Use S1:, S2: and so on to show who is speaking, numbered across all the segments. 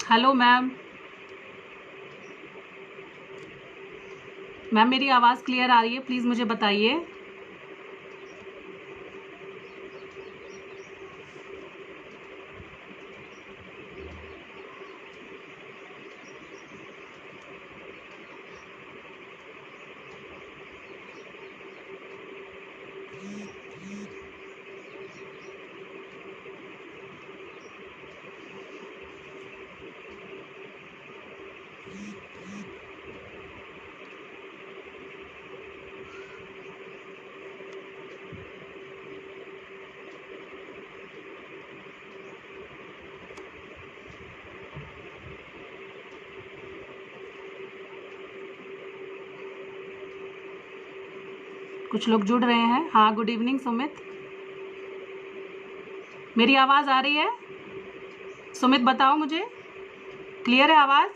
S1: Hello ma'am. Ma'am मेरी आवाज़ clear आ रही है? प्लीज़ मुझे बताइए। कुछ लोग जुड़ रहे हैं। हाँ, गुड इवनिंग सुमित। मेरी आवाज़ आ रही है? सुमित बताओ मुझे, क्लियर है आवाज़?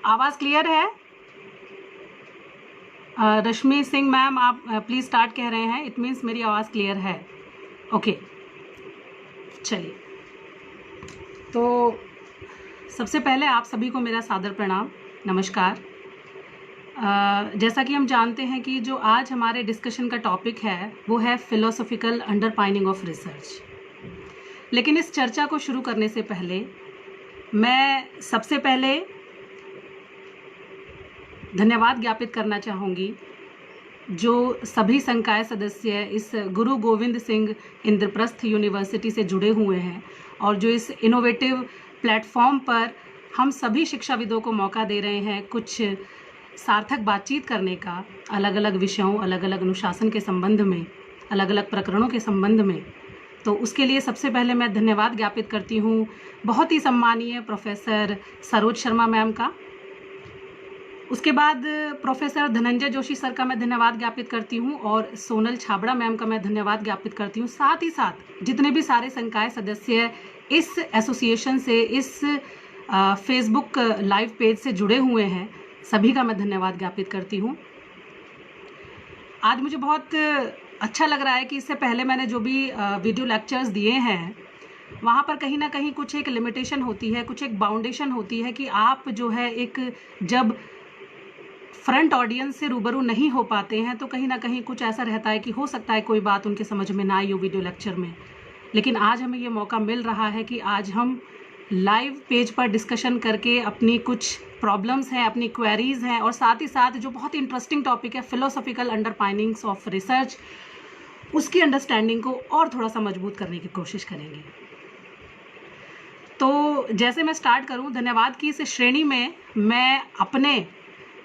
S1: आवाज़ क्लियर है? रश्मि सिंह मैम, आप प्लीज़ स्टार्ट कह रहे हैं, इट मीन्स मेरी आवाज़ क्लियर है। ओके, चलिए। तो सबसे पहले आप सभी को मेरा सादर प्रणाम, नमस्कार। जैसा कि हम जानते हैं कि जो आज हमारे डिस्कशन का टॉपिक है वो है फिलोसॉफिकल अंडरपाइनिंग ऑफ रिसर्च। लेकिन इस चर्चा को शुरू करने से पहले मैं सबसे पहले धन्यवाद ज्ञापित करना चाहूँगी जो सभी संकाय सदस्य इस गुरु गोविंद सिंह इंद्रप्रस्थ यूनिवर्सिटी से जुड़े हुए हैं और जो इस इनोवेटिव प्लेटफॉर्म पर हम सभी शिक्षाविदों को मौका दे रहे हैं कुछ सार्थक बातचीत करने का, अलग अलग विषयों, अलग अलग अनुशासन के संबंध में, अलग अलग प्रकरणों के संबंध में। तो उसके लिए सबसे पहले मैं धन्यवाद ज्ञापित करती हूँ बहुत ही सम्मानीय प्रोफेसर सरोज शर्मा मैम का। उसके बाद प्रोफेसर धनंजय जोशी सर का मैं धन्यवाद ज्ञापित करती हूँ और सोनल छाबड़ा मैम का मैं धन्यवाद ज्ञापित करती हूँ। साथ ही साथ जितने भी सारे संकाय सदस्य इस एसोसिएशन से, इस फेसबुक लाइव पेज से जुड़े हुए हैं, सभी का मैं धन्यवाद ज्ञापित करती हूँ। आज मुझे बहुत अच्छा लग रहा है कि इससे पहले मैंने जो भी वीडियो लेक्चर्स दिए हैं वहाँ पर कहीं ना कहीं कुछ एक लिमिटेशन होती है, कुछ एक बाउंडेशन होती है कि आप जो है एक जब फ्रंट ऑडियंस से रूबरू नहीं हो पाते हैं तो कहीं ना कहीं कुछ ऐसा रहता है कि हो सकता है कोई बात उनके समझ में ना आई हो वीडियो लेक्चर में। लेकिन आज हमें ये मौका मिल रहा है कि आज हम लाइव पेज पर डिस्कशन करके अपनी कुछ प्रॉब्लम्स हैं, अपनी क्वेरीज हैं और साथ ही साथ जो बहुत इंटरेस्टिंग टॉपिक है फिलोसॉफिकल अंडरपाइनिंग्स ऑफ रिसर्च, उसकी अंडरस्टैंडिंग को और थोड़ा सा मजबूत करने की कोशिश करेंगे। तो जैसे मैं स्टार्ट करूं, धन्यवाद की इस श्रेणी में मैं अपने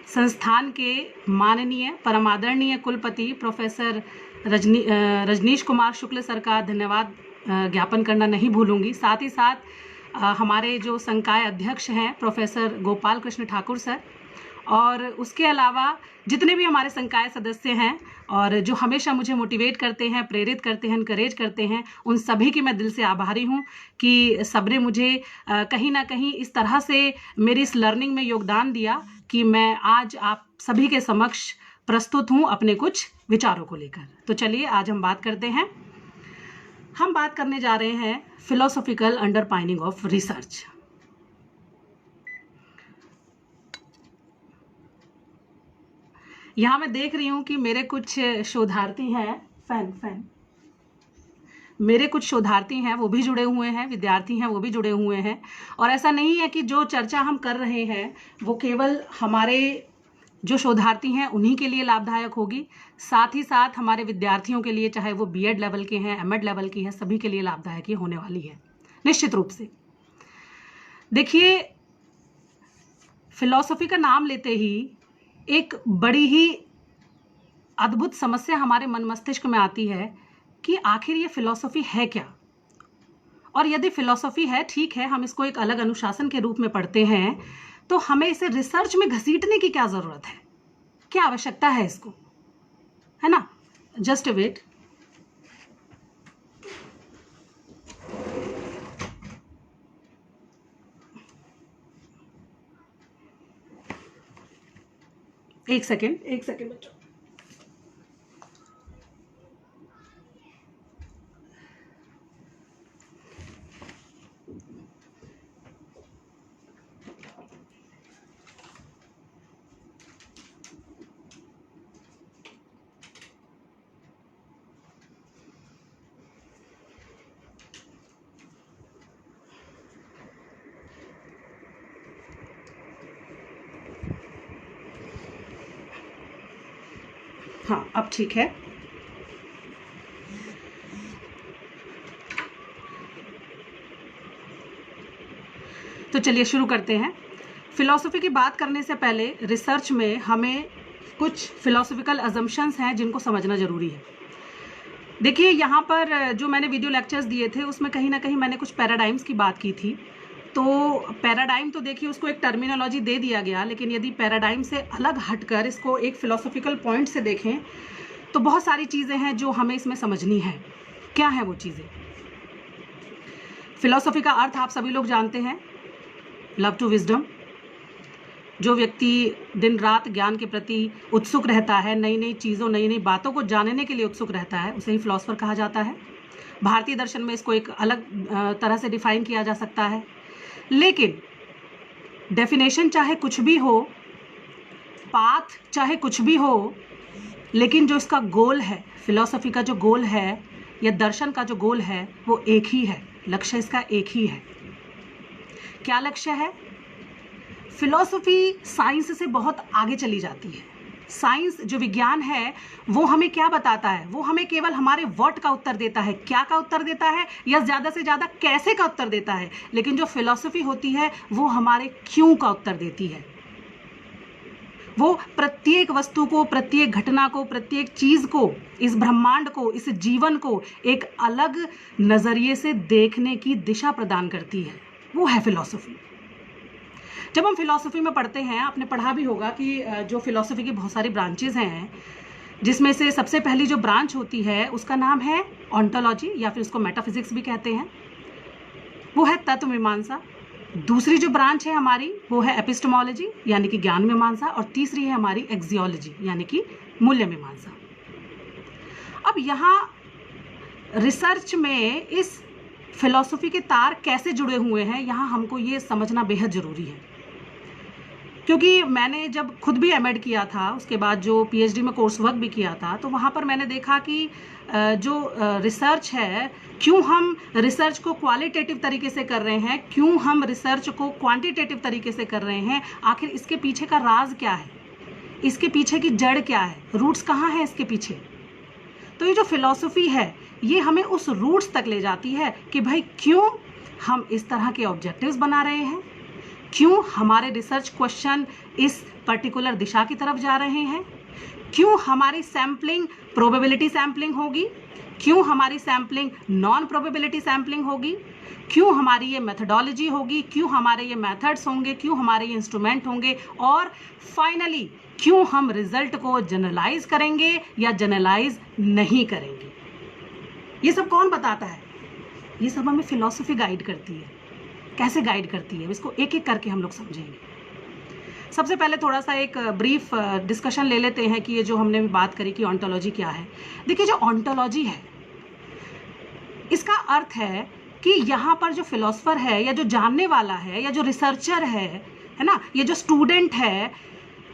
S1: संस्थान के माननीय परमादरणीय कुलपति प्रोफेसर रजनीश कुमार शुक्ल सर का धन्यवाद ज्ञापन करना नहीं भूलूंगी। साथ ही साथ हमारे जो संकाय अध्यक्ष हैं प्रोफेसर गोपाल कृष्ण ठाकुर सर, और उसके अलावा जितने भी हमारे संकाय सदस्य हैं और जो हमेशा मुझे मोटिवेट करते हैं, प्रेरित करते हैं, इनकरेज करते हैं, उन सभी की मैं दिल से आभारी हूँ कि सबने मुझे कहीं ना कहीं इस तरह से मेरी इस लर्निंग में योगदान दिया कि मैं आज आप सभी के समक्ष प्रस्तुत हूँ अपने कुछ विचारों को लेकर। तो चलिए आज हम बात करते हैं। हम बात करने जा रहे हैं फिलोसॉफिकल अंडरपाइनिंग ऑफ रिसर्च। यहाँ मैं देख रही हूँ कि मेरे कुछ शोधार्थी हैं, मेरे कुछ शोधार्थी हैं वो भी जुड़े हुए हैं, विद्यार्थी हैं वो भी जुड़े हुए हैं। और ऐसा नहीं है कि जो चर्चा हम कर रहे हैं वो केवल हमारे जो शोधार्थी हैं उन्हीं के लिए लाभदायक होगी, साथ ही साथ हमारे विद्यार्थियों के लिए, चाहे वो बीएड लेवल के हैं, एमएड लेवल की है, सभी के लिए लाभदायक ही होने वाली है निश्चित रूप से। देखिए, फिलॉसफी का नाम लेते ही एक बड़ी ही अद्भुत समस्या हमारे मन मस्तिष्क में आती है कि आखिर ये फिलॉसफी है क्या। और यदि फिलॉसफी है, ठीक है, हम इसको एक अलग अनुशासन के रूप में पढ़ते हैं, तो हमें इसे रिसर्च में घसीटने की क्या जरूरत है, क्या आवश्यकता है इसको, है ना? Just wait. एक सेकेंड बच्चों। हाँ, अब ठीक है। तो चलिए शुरू करते हैं। फिलॉसफी की बात करने से पहले रिसर्च में हमें कुछ फिलॉसफिकल अजम्पशंस हैं जिनको समझना ज़रूरी है। देखिए, यहाँ पर जो मैंने वीडियो लेक्चर्स दिए थे उसमें कहीं ना कहीं मैंने कुछ पैराडाइम्स की बात की थी। तो पैराडाइम तो देखिए उसको एक टर्मिनोलॉजी दे दिया गया, लेकिन यदि पैराडाइम से अलग हटकर इसको एक फिलॉसफिकल पॉइंट से देखें तो बहुत सारी चीज़ें हैं जो हमें इसमें समझनी है। क्या है वो चीज़ें? फिलॉसफी का अर्थ आप सभी लोग जानते हैं, लव टू विजडम। जो व्यक्ति दिन रात ज्ञान के प्रति उत्सुक रहता है, नई नई चीज़ों, नई नई बातों को जानने के लिए उत्सुक रहता है, उसे ही फिलॉसफर कहा जाता है। भारतीय दर्शन में इसको एक अलग तरह से डिफाइन किया जा सकता है, लेकिन डेफिनेशन चाहे कुछ भी हो, पाथ चाहे कुछ भी हो, लेकिन जो इसका गोल है, फिलॉसफी का जो गोल है या दर्शन का जो गोल है, वो एक ही है। लक्ष्य इसका एक ही है। क्या लक्ष्य है? फिलॉसफी साइंस से बहुत आगे चली जाती है। साइंस जो विज्ञान है वो हमें क्या बताता है? वो हमें केवल हमारे व्हाट का उत्तर देता है, क्या का उत्तर देता है, या ज़्यादा से ज़्यादा कैसे का उत्तर देता है। लेकिन जो फिलॉसफी होती है वो हमारे क्यों का उत्तर देती है। वो प्रत्येक वस्तु को, प्रत्येक घटना को, प्रत्येक चीज़ को, इस ब्रह्मांड को, इस जीवन को एक अलग नज़रिए से देखने की दिशा प्रदान करती है। वो है फिलॉसफी। जब हम फिलॉसफी में पढ़ते हैं, आपने पढ़ा भी होगा कि जो फिलॉसफी की बहुत सारी ब्रांचेज हैं, जिसमें से सबसे पहली जो ब्रांच होती है उसका नाम है ऑन्टोलॉजी, या फिर उसको मेटाफिजिक्स भी कहते हैं। वो है तत्व मीमांसा। दूसरी जो ब्रांच है हमारी वो है एपिस्टेमोलॉजी, यानी कि ज्ञान मीमांसा। और तीसरी है हमारी एक्सियोलॉजी, यानी कि मूल्य मीमांसा। अब यहाँ रिसर्च में इस फिलॉसफी के तार कैसे जुड़े हुए हैं, यहाँ हमको ये समझना बेहद ज़रूरी है। क्योंकि मैंने जब खुद भी एमएड किया था, उसके बाद जो पीएचडी में कोर्स वर्क भी किया था, तो वहाँ पर मैंने देखा कि जो रिसर्च है, क्यों हम रिसर्च को क्वालिटेटिव तरीके से कर रहे हैं, क्यों हम रिसर्च को क्वांटिटेटिव तरीके से कर रहे हैं, आखिर इसके पीछे का राज क्या है, इसके पीछे की जड़ क्या है, रूट्स कहाँ हैं इसके पीछे। तो ये जो फिलॉसफी है ये हमें उस रूट्स तक ले जाती है कि भाई क्यों हम इस तरह के ऑब्जेक्टिव्स बना रहे हैं, क्यों हमारे रिसर्च क्वेश्चन इस पर्टिकुलर दिशा की तरफ जा रहे हैं, क्यों हमारी सैम्पलिंग प्रोबेबिलिटी सैम्पलिंग होगी, क्यों हमारी सैम्पलिंग नॉन प्रोबेबिलिटी सैम्पलिंग होगी, क्यों हमारी ये मेथडोलॉजी होगी, क्यों हमारे ये मेथड्स होंगे, क्यों हमारे ये इंस्ट्रूमेंट होंगे, और फाइनली क्यों हम रिजल्ट को जनरलाइज करेंगे या जनरलाइज नहीं करेंगे। ये सब कौन बताता है? ये सब हमें फिलॉसफी गाइड करती है। कैसे गाइड करती है, इसको एक एक करके हम लोग समझेंगे। सबसे पहले थोड़ा सा एक ब्रीफ डिस्कशन ले लेते हैं कि ये जो हमने भी बात करी कि ऑन्टोलॉजी क्या है। देखिए, जो ऑन्टोलॉजी है इसका अर्थ है कि यहाँ पर जो फिलॉसफर है या जो जानने वाला है या जो रिसर्चर है ना, ये जो स्टूडेंट है,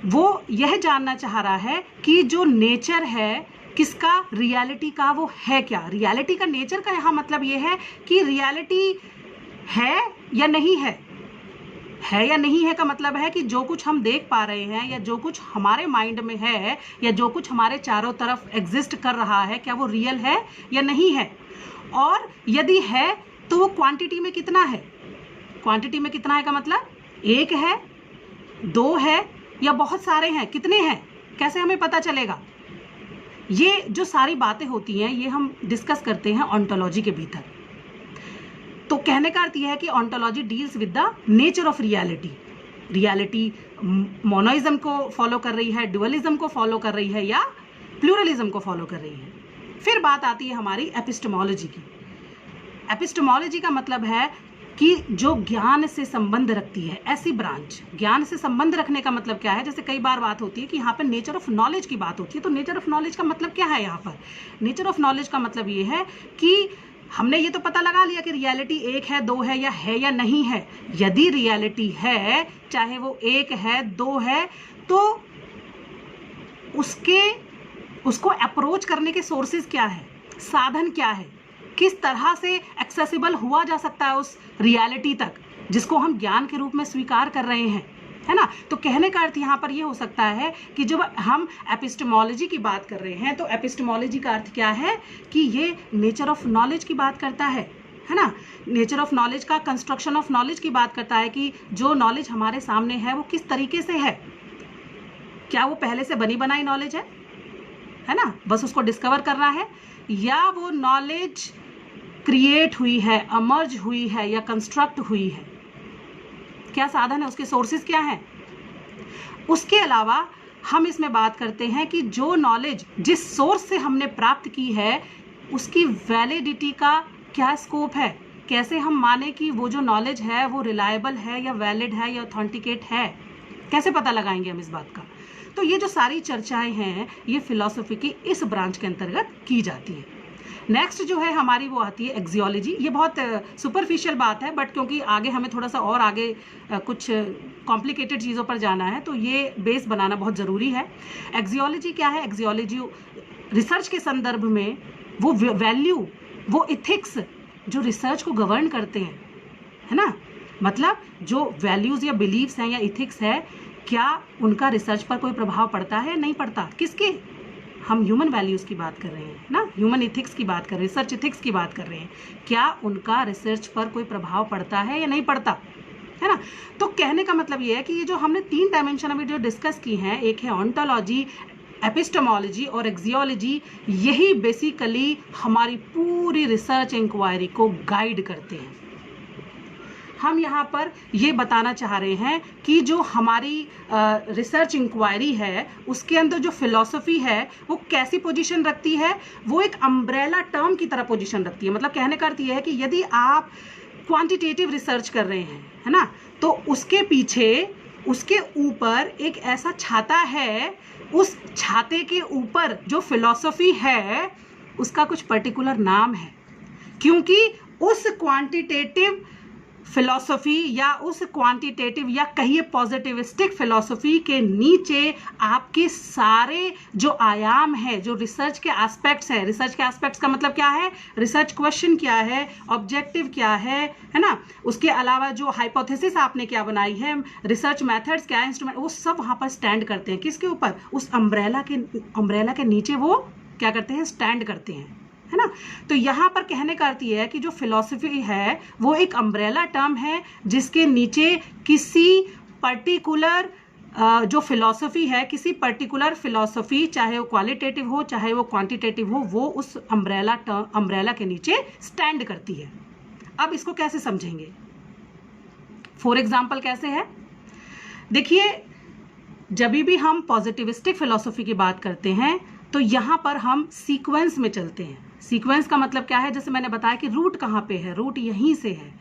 S1: वो यह जानना चाह रहा है कि जो नेचर है किसका, रियलिटी का, वो है क्या। रियलिटी का, नेचर का यहाँ मतलब ये है कि रियलिटी है या नहीं है। है या नहीं है का मतलब है कि जो कुछ हम देख पा रहे हैं या जो कुछ हमारे माइंड में है या जो कुछ हमारे चारों तरफ एग्जिस्ट कर रहा है, क्या वो रियल है या नहीं है। और यदि है तो वो क्वांटिटी में कितना है। क्वांटिटी में कितना है का मतलब एक है, दो है या बहुत सारे हैं, कितने हैं, कैसे हमें पता चलेगा। ये जो सारी बातें होती हैं ये हम डिस्कस करते हैं ऑन्टोलॉजी के भीतर। तो कहने का अर्थ यह है कि ontology deals with the nature of reality. Reality monoism को फॉलो कर रही है, डुअलिज्म को फॉलो कर रही है या प्लूरलिज्म को फॉलो कर रही है। फिर बात आती है हमारी एपिस्टेमोलॉजी की। एपिस्टेमोलॉजी का मतलब है कि जो ज्ञान से संबंध रखती है, ऐसी ब्रांच। ज्ञान से संबंध रखने का मतलब क्या है? जैसे कई बार बात होती है कि यहाँ पर नेचर ऑफ नॉलेज की बात होती है, तो नेचर ऑफ नॉलेज का मतलब क्या है? यहाँ पर नेचर ऑफ नॉलेज का मतलब ये है कि हमने ये तो पता लगा लिया कि रियलिटी एक है, दो है या नहीं है। यदि रियलिटी है, चाहे वो एक है, दो है, तो उसको अप्रोच करने के सोर्सेज क्या है, साधन क्या है, किस तरह से एक्सेसिबल हुआ जा सकता है उस रियलिटी तक जिसको हम ज्ञान के रूप में स्वीकार कर रहे हैं, है ना। तो कहने का अर्थ यहाँ पर ये हो सकता है कि जब हम एपिस्टेमोलॉजी की बात कर रहे हैं तो एपिस्टेमोलॉजी का अर्थ क्या है कि ये नेचर ऑफ नॉलेज की बात करता है ना। नेचर ऑफ नॉलेज का, कंस्ट्रक्शन ऑफ नॉलेज की बात करता है कि जो नॉलेज हमारे सामने है वो किस तरीके से है। क्या वो पहले से बनी बनाई नॉलेज है ना, बस उसको डिस्कवर करना है, या वो नॉलेज क्रिएट हुई है, अमर्ज हुई है या कंस्ट्रक्ट हुई है। क्या साधन है, उसके सोर्सेज क्या हैं। उसके अलावा हम इसमें बात करते हैं कि जो नॉलेज जिस सोर्स से हमने प्राप्त की है उसकी वैलिडिटी का क्या स्कोप है, कैसे हम माने कि वो जो नॉलेज है वो रिलायबल है या वैलिड है या ऑथेंटिकेट है, कैसे पता लगाएंगे हम इस बात का। तो ये जो सारी चर्चाएं हैं ये फिलॉसफी की इस ब्रांच के अंतर्गत की जाती है। नेक्स्ट जो है हमारी वो आती है एक्सियोलॉजी। ये बहुत सुपरफिशियल बात है, बट क्योंकि आगे हमें थोड़ा सा और आगे कुछ कॉम्प्लिकेटेड चीज़ों पर जाना है तो ये बेस बनाना बहुत ज़रूरी है। एक्सियोलॉजी क्या है? एक्सियोलॉजी रिसर्च के संदर्भ में वो वैल्यू, वो इथिक्स जो रिसर्च को गवर्न करते हैं, है ना। मतलब जो वैल्यूज़ या बिलीव्स हैं या इथिक्स है, क्या उनका रिसर्च पर कोई प्रभाव पड़ता है? नहीं पड़ता। किसके? हम ह्यूमन वैल्यूज़ की बात कर रहे हैं ना, ह्यूमन इथिक्स की बात कर रहे हैं, रिसर्च इथिक्स की बात कर रहे हैं। क्या उनका रिसर्च पर कोई प्रभाव पड़ता है या नहीं पड़ता, है ना। तो कहने का मतलब ये है कि ये जो हमने 3 डायमेंशन अभी जो डिस्कस की हैं, एक है ऑन्टोलॉजी, एपिस्टेमोलॉजी और एक्सियोलॉजी, यही बेसिकली हमारी पूरी रिसर्च इंक्वायरी को गाइड करते हैं। हम यहाँ पर ये बताना चाह रहे हैं कि जो हमारी रिसर्च इंक्वायरी है उसके अंदर जो फिलॉसफी है वो कैसी पोजीशन रखती है, वो एक अम्ब्रेला टर्म की तरह पोजीशन रखती है। मतलब कहने का अर्थ ये है कि यदि आप क्वांटिटेटिव रिसर्च कर रहे हैं, है ना, तो उसके पीछे, उसके ऊपर एक ऐसा छाता है, उस छाते के ऊपर जो फिलॉसफी है उसका कुछ पर्टिकुलर नाम है, क्योंकि उस क्वांटिटेटिव फिलॉसफी या उस क्वांटिटेटिव या कहिए पॉजिटिविस्टिक फिलॉसफी के नीचे आपके सारे जो आयाम है, जो रिसर्च के एस्पेक्ट्स हैं, रिसर्च के एस्पेक्ट्स का मतलब क्या है, रिसर्च क्वेश्चन क्या है, ऑब्जेक्टिव क्या है ना, उसके अलावा जो हाइपोथेसिस आपने क्या बनाई है, रिसर्च मेथड्स क्या है, इंस्ट्रूमेंट, वो सब वहाँ पर स्टैंड करते हैं। किसके ऊपर? उस अम्ब्रेला के नीचे वो क्या करते हैं, स्टैंड करते हैं, है ना। तो यहाँ पर कहने का अर्थ ये है कि जो फिलॉसफी है वो एक अम्ब्रेला टर्म है जिसके नीचे किसी पर्टिकुलर जो फिलॉसफी है, किसी पर्टिकुलर फिलॉसफी, चाहे वो क्वालिटेटिव हो चाहे वो क्वांटिटेटिव हो, वो उस अम्ब्रेला के नीचे स्टैंड करती है। अब इसको कैसे समझेंगे? फॉर एग्जाम्पल कैसे है, देखिए, जब भी हम पॉजिटिविस्टिक फिलॉसफी की बात करते हैं तो यहाँ पर हम सीक्वेंस में चलते हैं। सीक्वेंस का मतलब क्या है? जैसे मैंने बताया कि रूट कहाँ पे है, रूट यहीं से है,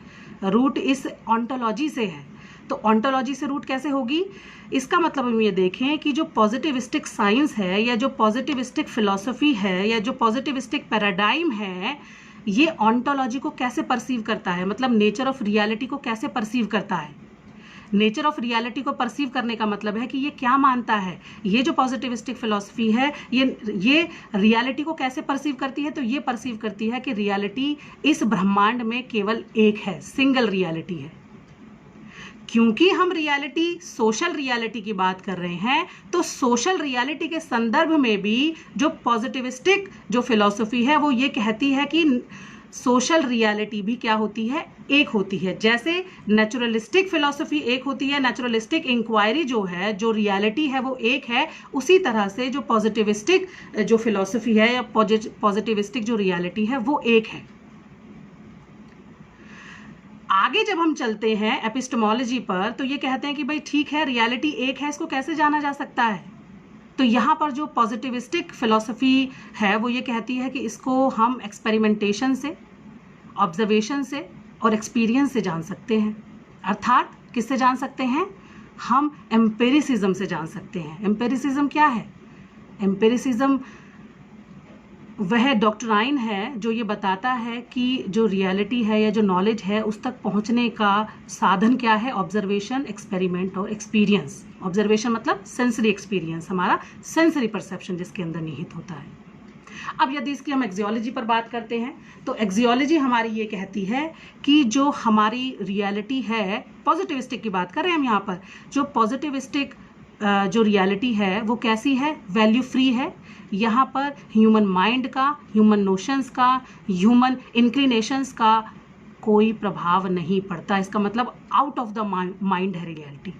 S1: रूट इस ऑन्टोलॉजी से है। तो ऑन्टोलॉजी से रूट कैसे होगी? इसका मतलब हम ये देखें कि जो पॉजिटिविस्टिक साइंस है या जो पॉजिटिविस्टिक फिलॉसफी है या जो पॉजिटिविस्टिक पैराडाइम है, ये ऑन्टोलॉजी को कैसे परसीव करता है, मतलब नेचर ऑफ रियलिटी को कैसे परसीव करता है। नेचर ऑफ रियलिटी को परसीव करने का मतलब है कि ये क्या मानता है। ये जो पॉजिटिविस्टिक फिलॉसफी है ये रियलिटी को कैसे परसीव करती है? तो ये परसीव करती है कि रियलिटी इस ब्रह्मांड में केवल एक है, सिंगल रियलिटी है। क्योंकि हम रियलिटी, सोशल रियलिटी की बात कर रहे हैं, तो सोशल रियलिटी के संदर्भ में भी जो पॉजिटिविस्टिक जो फिलॉसफी है वो ये कहती है कि सोशल रियलिटी भी क्या होती है, एक होती है। जैसे नेचुरलिस्टिक फिलॉसफी एक होती है, नेचुरलिस्टिक इंक्वायरी जो है, जो रियलिटी है वो एक है, उसी तरह से जो पॉजिटिविस्टिक जो फिलॉसफी है या पॉजिटिविस्टिक जो रियलिटी है वो एक है। आगे जब हम चलते हैं एपिस्टेमोलॉजी पर तो ये कहते हैं कि भाई ठीक है, रियलिटी एक है, इसको कैसे जाना जा सकता है? तो यहाँ पर जो पॉजिटिविस्टिक फिलॉसफी है वो ये कहती है कि इसको हम एक्सपेरिमेंटेशन से, ऑब्जर्वेशन से और एक्सपीरियंस से जान सकते हैं। अर्थात किससे जान सकते हैं? हम एम्पेरिसिज्म से जान सकते हैं। एम्पेरिसिज्म क्या है? एम्पेरिसिज्म वह डॉक्ट्राइन है जो ये बताता है कि जो रियलिटी है या जो नॉलेज है उस तक पहुंचने का साधन क्या है? ऑब्जर्वेशन, एक्सपेरिमेंट और एक्सपीरियंस। ऑब्जर्वेशन मतलब सेंसरी एक्सपीरियंस, हमारा सेंसरी परसेप्शन जिसके अंदर निहित होता है। अब यदि इसकी हम एक्सियोलॉजी पर बात करते हैं तो एक्सियोलॉजी हमारी ये कहती है कि जो हमारी रियलिटी है, पॉजिटिविस्टिक की बात कर रहे हैं हम यहाँ पर, जो पॉजिटिविस्टिक जो रियलिटी है वो कैसी है? वैल्यू फ्री है। यहाँ पर ह्यूमन माइंड का, ह्यूमन नोशंस का, ह्यूमन इंक्लिनेशंस का कोई प्रभाव नहीं पड़ता। इसका मतलब आउट ऑफ द माइंड है रियलिटी।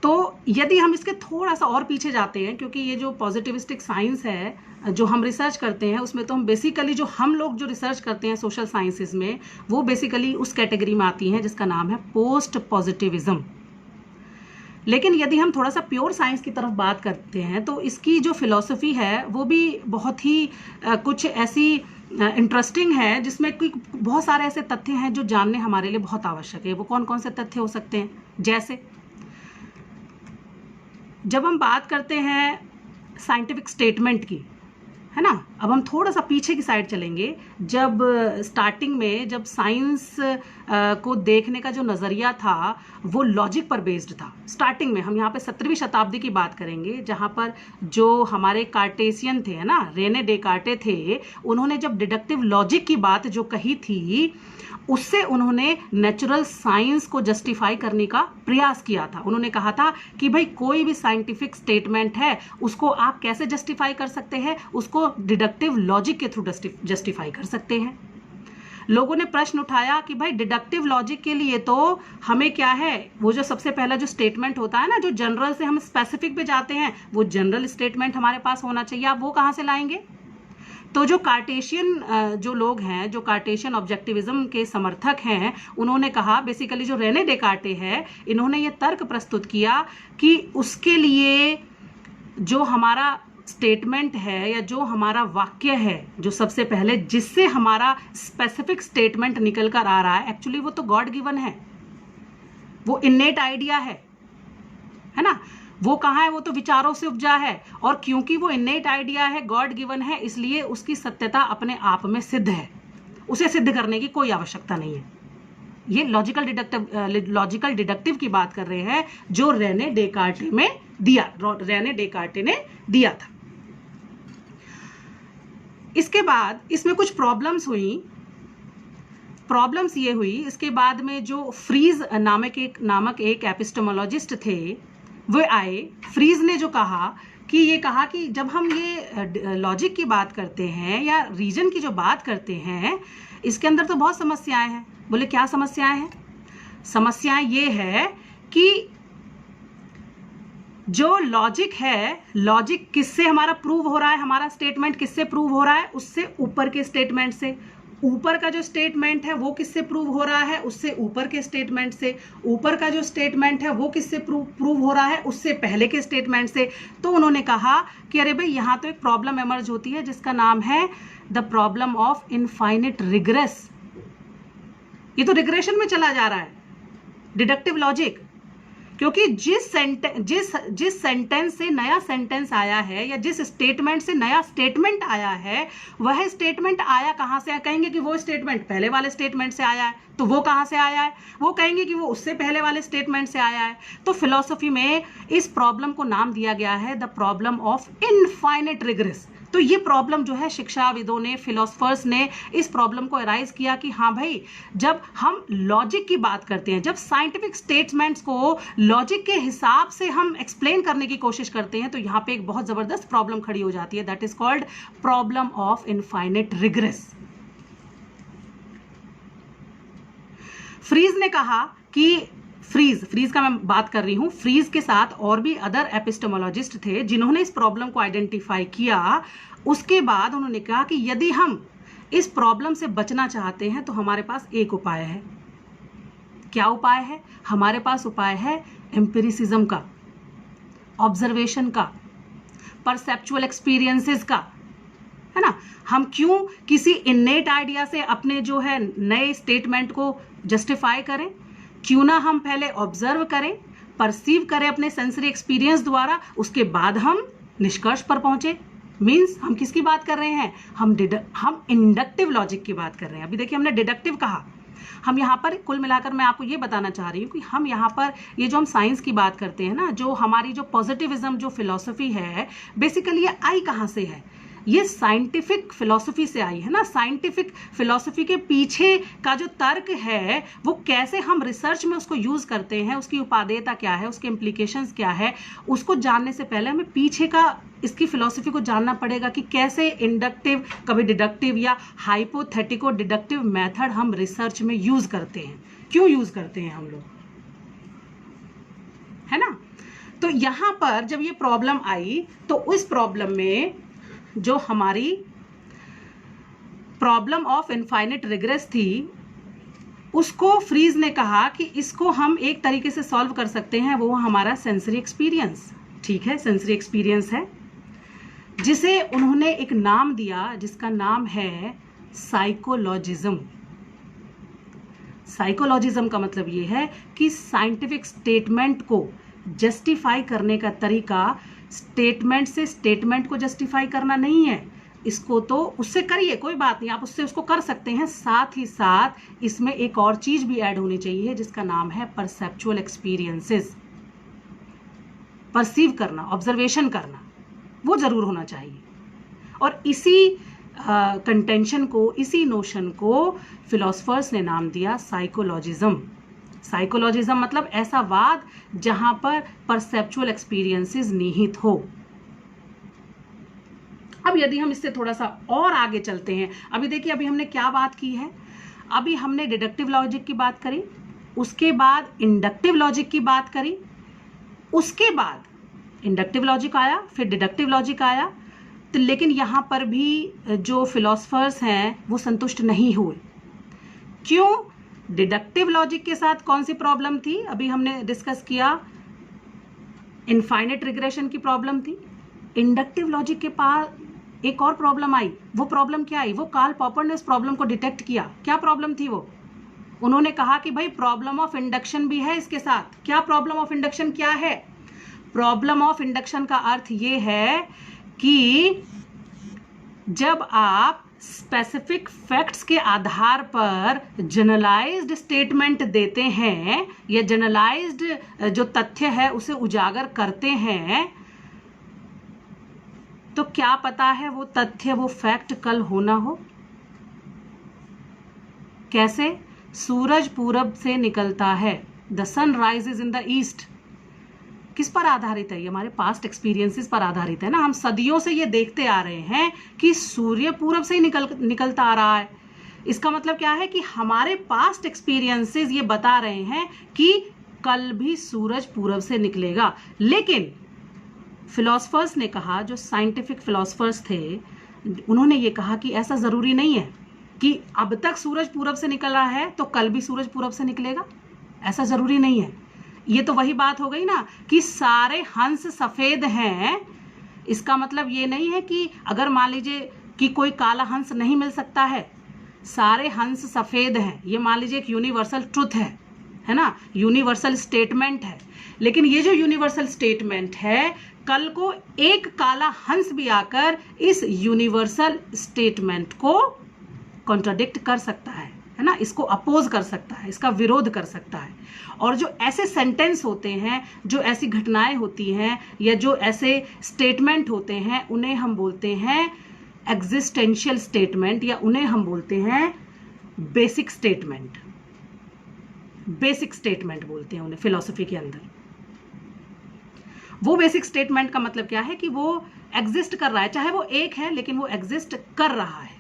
S1: तो यदि हम इसके थोड़ा सा और पीछे जाते हैं, क्योंकि ये जो पॉजिटिविस्टिक साइंस है जो हम रिसर्च करते हैं उसमें तो हम बेसिकली जो हम लोग जो रिसर्च करते हैं सोशल साइंसेज में, वो बेसिकली उस कैटेगरी में आती हैं जिसका नाम है पोस्ट पॉजिटिविज्म। लेकिन यदि हम थोड़ा सा प्योर साइंस की तरफ बात करते हैं तो इसकी जो फिलॉसफी है वो भी बहुत ही कुछ ऐसी इंटरेस्टिंग है जिसमें कोई बहुत सारे ऐसे तथ्य हैं जो जानने हमारे लिए बहुत आवश्यक है। वो कौन कौन से तथ्य हो सकते हैं? जैसे जब हम बात करते हैं साइंटिफिक स्टेटमेंट की, है ना, अब हम थोड़ा सा पीछे की साइड चलेंगे। जब स्टार्टिंग में जब साइंस को देखने का जो नज़रिया था वो लॉजिक पर बेस्ड था। स्टार्टिंग में हम यहाँ पे 17वीं शताब्दी की बात करेंगे, जहाँ पर जो हमारे कार्टेशियन थे, है ना, रेने डेकार्टे थे, उन्होंने जब डिडक्टिव लॉजिक की बात जो कही थी उससे उन्होंने नेचुरल साइंस को जस्टिफाई करने का प्रयास किया था। उन्होंने कहा था कि भाई कोई भी साइंटिफिक स्टेटमेंट है उसको आप कैसे जस्टिफाई कर सकते हैं? उसको डिडक्टिव लॉजिक के थ्रू जस्टिफाई कर सकते हैं। लोगों ने प्रश्न उठाया कि भाई डिडक्टिव लॉजिक के लिए तो हमें क्या है, वो जो सबसे पहला जो स्टेटमेंट होता है ना, जो जनरल से हम स्पेसिफिक पे जाते हैं, वो जनरल स्टेटमेंट हमारे पास होना चाहिए। आप वो कहाँ से लाएंगे? तो जो कार्टेशियन जो लोग हैं, जो कार्टेशियन ऑब्जेक्टिविज्म के समर्थक हैं, उन्होंने कहा, बेसिकली जो रेने डेकार्टे है, इन्होंने ये तर्क प्रस्तुत किया कि उसके लिए जो हमारा स्टेटमेंट है या जो हमारा वाक्य है, जो सबसे पहले जिससे हमारा स्पेसिफिक स्टेटमेंट निकल कर आ रहा है, एक्चुअली वो तो गॉड गिवन है, वो इन्नेट आइडिया है ना, वो कहाँ है? वो तो विचारों से उपजा है। और क्योंकि वो इन्नेट आइडिया है, गॉड गिवन है, इसलिए उसकी सत्यता अपने आप में सिद्ध है। उसे सिद्ध करने की कोई आवश्यकता नहीं है। ये लॉजिकल डिडक्टिव की बात कर रहे हैं जो रेने डेकार्टे ने दिया था। इसके बाद इसमें कुछ प्रॉब्लम्स ये हुई। इसके बाद में जो फ्रीज नामक एक एपिस्टेमोलॉजिस्ट थे वो आए। फ्रीज ने जो कहा कि जब हम ये लॉजिक की बात करते हैं या रीजन की जो बात करते हैं, इसके अंदर तो बहुत समस्याएं हैं। बोले क्या समस्याएं हैं? समस्याएं ये है कि जो लॉजिक है, लॉजिक किससे हमारा प्रूव हो रहा है? हमारा स्टेटमेंट किससे प्रूव हो रहा है? उससे ऊपर के स्टेटमेंट से। ऊपर का जो स्टेटमेंट है वो किससे प्रूव हो रहा है? उससे ऊपर के स्टेटमेंट से। ऊपर का जो स्टेटमेंट है वो किससे प्रूव हो रहा है? उससे पहले के स्टेटमेंट से। तो उन्होंने कहा कि अरे भाई, यहाँ तो एक प्रॉब्लम एमर्ज होती है जिसका नाम है the problem of infinite regress. ये तो रिग्रेशन में चला जा रहा है डिडक्टिव लॉजिक, क्योंकि जिस सेंटेंस से नया सेंटेंस आया है या जिस स्टेटमेंट से नया स्टेटमेंट आया है, वह स्टेटमेंट आया कहाँ से? कहेंगे कि वो स्टेटमेंट पहले वाले स्टेटमेंट से आया है। तो वो कहाँ से आया है? वो कहेंगे कि वो उससे पहले वाले स्टेटमेंट से आया है। तो फिलॉसफी में इस प्रॉब्लम को नाम दिया गया है the problem of infinite regress. तो ये प्रॉब्लम जो है, शिक्षाविदों ने, फिलोसफर्स ने इस प्रॉब्लम को अराइज किया कि हाँ भाई, जब हम लॉजिक की बात करते हैं, जब साइंटिफिक स्टेटमेंट्स को लॉजिक के हिसाब से हम एक्सप्लेन करने की कोशिश करते हैं, तो यहाँ पे एक बहुत जबरदस्त प्रॉब्लम खड़ी हो जाती है। That is called problem of infinite regress. Frege ने कहा कि फ्रीज का मैं बात कर रही हूं, फ्रीज के साथ और भी अदर एपिस्टेमोलॉजिस्ट थे जिन्होंने इस प्रॉब्लम को आइडेंटिफाई किया। उसके बाद उन्होंने कहा कि यदि हम इस प्रॉब्लम से बचना चाहते हैं तो हमारे पास एक उपाय है। क्या उपाय है? हमारे पास उपाय है एम्पिरिसिज्म का, ऑब्जर्वेशन का, परसेप्चुअल एक्सपीरियंसेस का। है ना। हम क्यों किसी इन्नेट आइडिया से अपने जो है नए स्टेटमेंट को जस्टिफाई करें? क्यों ना हम पहले ऑब्जर्व करें, परसीव करें अपने सेंसरी एक्सपीरियंस द्वारा, उसके बाद हम निष्कर्ष पर पहुंचे। मीन्स हम किसकी बात कर रहे हैं? हम इंडक्टिव लॉजिक की बात कर रहे हैं। अभी देखिए हमने डिडक्टिव कहा। हम यहाँ पर कुल मिलाकर मैं आपको ये बताना चाह रही हूँ कि हम यहाँ पर ये जो हम साइंस की बात करते हैं ना, जो हमारी जो पॉजिटिविज्म जो फिलॉसफी है, बेसिकली ये आई कहाँ से है? ये साइंटिफिक फिलॉसफी से आई है ना। साइंटिफिक फिलॉसफी के पीछे का जो तर्क है वो कैसे हम रिसर्च में उसको यूज करते हैं, उसकी उपादेयता क्या है, उसके इम्प्लीकेशंस क्या है, उसको जानने से पहले हमें पीछे का इसकी फिलॉसफी को जानना पड़ेगा कि कैसे इंडक्टिव, कभी डिडक्टिव या हाइपोथेटिको डिडक्टिव मेथड हम रिसर्च में यूज करते हैं, क्यों यूज करते हैं हम लोग, है ना। तो यहां पर जब ये प्रॉब्लम आई तो उस प्रॉब्लम में जो हमारी प्रॉब्लम ऑफ इनफाइनाइट रिग्रेस थी, उसको फ्रीज ने कहा कि इसको हम एक तरीके से सॉल्व कर सकते हैं, वो हमारा सेंसरी एक्सपीरियंस। ठीक है, सेंसरी एक्सपीरियंस है, जिसे उन्होंने एक नाम दिया जिसका नाम है साइकोलॉजिज्म। साइकोलॉजिज्म का मतलब ये है कि साइंटिफिक स्टेटमेंट को जस्टिफाई करने का तरीका स्टेटमेंट से स्टेटमेंट को जस्टिफाई करना नहीं है। इसको तो उससे करिए, कोई बात नहीं, आप उससे उसको कर सकते हैं, साथ ही साथ इसमें एक और चीज भी ऐड होनी चाहिए जिसका नाम है परसेप्चुअल एक्सपीरियंसेस। परसीव करना, ऑब्जर्वेशन करना, वो जरूर होना चाहिए। और इसी कंटेंशन को, इसी नोशन को फिलोसफर्स ने नाम दिया साइकोलॉजिज्म। साइकोलॉजिज्म मतलब ऐसा वाद जहां पर परसेप्चुअल एक्सपीरियंसेस निहित हो। अब यदि हम इससे थोड़ा सा और आगे चलते हैं, अभी देखिए अभी हमने क्या बात की है, अभी हमने डिडक्टिव लॉजिक की बात करी, उसके बाद इंडक्टिव लॉजिक की बात करी, उसके बाद इंडक्टिव लॉजिक आया, फिर डिडक्टिव लॉजिक आया। तो लेकिन यहां पर भी जो फिलोसफर्स हैं वो संतुष्ट नहीं हुए। क्यों? डिडक्टिव लॉजिक के साथ कौन सी प्रॉब्लम थी? अभी हमने डिस्कस किया, इनफाइनाइट रिग्रेशन की प्रॉब्लम थी। इंडक्टिव लॉजिक के पास एक और प्रॉब्लम आई। वो प्रॉब्लम क्या आई? वो कार्ल पॉपर ने उस प्रॉब्लम को डिटेक्ट किया। क्या प्रॉब्लम थी वो? उन्होंने कहा कि भाई प्रॉब्लम ऑफ इंडक्शन भी है इसके साथ। क्या प्रॉब्लम ऑफ इंडक्शन क्या है? प्रॉब्लम ऑफ इंडक्शन का अर्थ ये है कि जब आप स्पेसिफिक फैक्ट्स के आधार पर जनरलाइज्ड स्टेटमेंट देते हैं या जनरलाइज्ड जो तथ्य है उसे उजागर करते हैं, तो क्या पता है वो तथ्य, वो फैक्ट कल हो ना हो। कैसे? सूरज पूरब से निकलता है, the sun rises in the east. किस पर आधारित है? ये हमारे पास्ट एक्सपीरियंसेस पर आधारित है ना। हम सदियों से ये देखते आ रहे हैं कि सूर्य पूरब से ही निकलता आ रहा है। इसका मतलब क्या है कि हमारे पास्ट एक्सपीरियंसेस ये बता रहे हैं कि कल भी सूरज पूरब से निकलेगा। लेकिन फिलोसफर्स ने कहा, जो साइंटिफिक फिलोसफर्स थे, उन्होंने ये कहा कि ऐसा जरूरी नहीं है कि अब तक सूरज पूरब से निकल रहा है तो कल भी सूरज पूरब से निकलेगा। ऐसा जरूरी नहीं है। ये तो वही बात हो गई ना कि सारे हंस सफेद हैं। इसका मतलब ये नहीं है कि अगर मान लीजिए कि कोई काला हंस नहीं मिल सकता है, सारे हंस सफेद हैं, ये मान लीजिए एक यूनिवर्सल ट्रुथ है ना, यूनिवर्सल स्टेटमेंट है। लेकिन ये जो यूनिवर्सल स्टेटमेंट है, कल को एक काला हंस भी आकर इस यूनिवर्सल स्टेटमेंट को कॉन्ट्राडिक्ट कर सकता है ना, इसको अपोज कर सकता है, इसका विरोध कर सकता है। और जो ऐसे सेंटेंस होते हैं, जो ऐसी घटनाएं होती हैं या जो ऐसे स्टेटमेंट होते हैं, उन्हें हम बोलते हैं एग्जिस्टेंशियल स्टेटमेंट, या उन्हें हम बोलते हैं बेसिक स्टेटमेंट। बेसिक स्टेटमेंट बोलते हैं उन्हें फिलॉसफी के अंदर। वो बेसिक स्टेटमेंट का मतलब क्या है कि वो एग्जिस्ट कर रहा है, चाहे वो एक है लेकिन वो एग्जिस्ट कर रहा है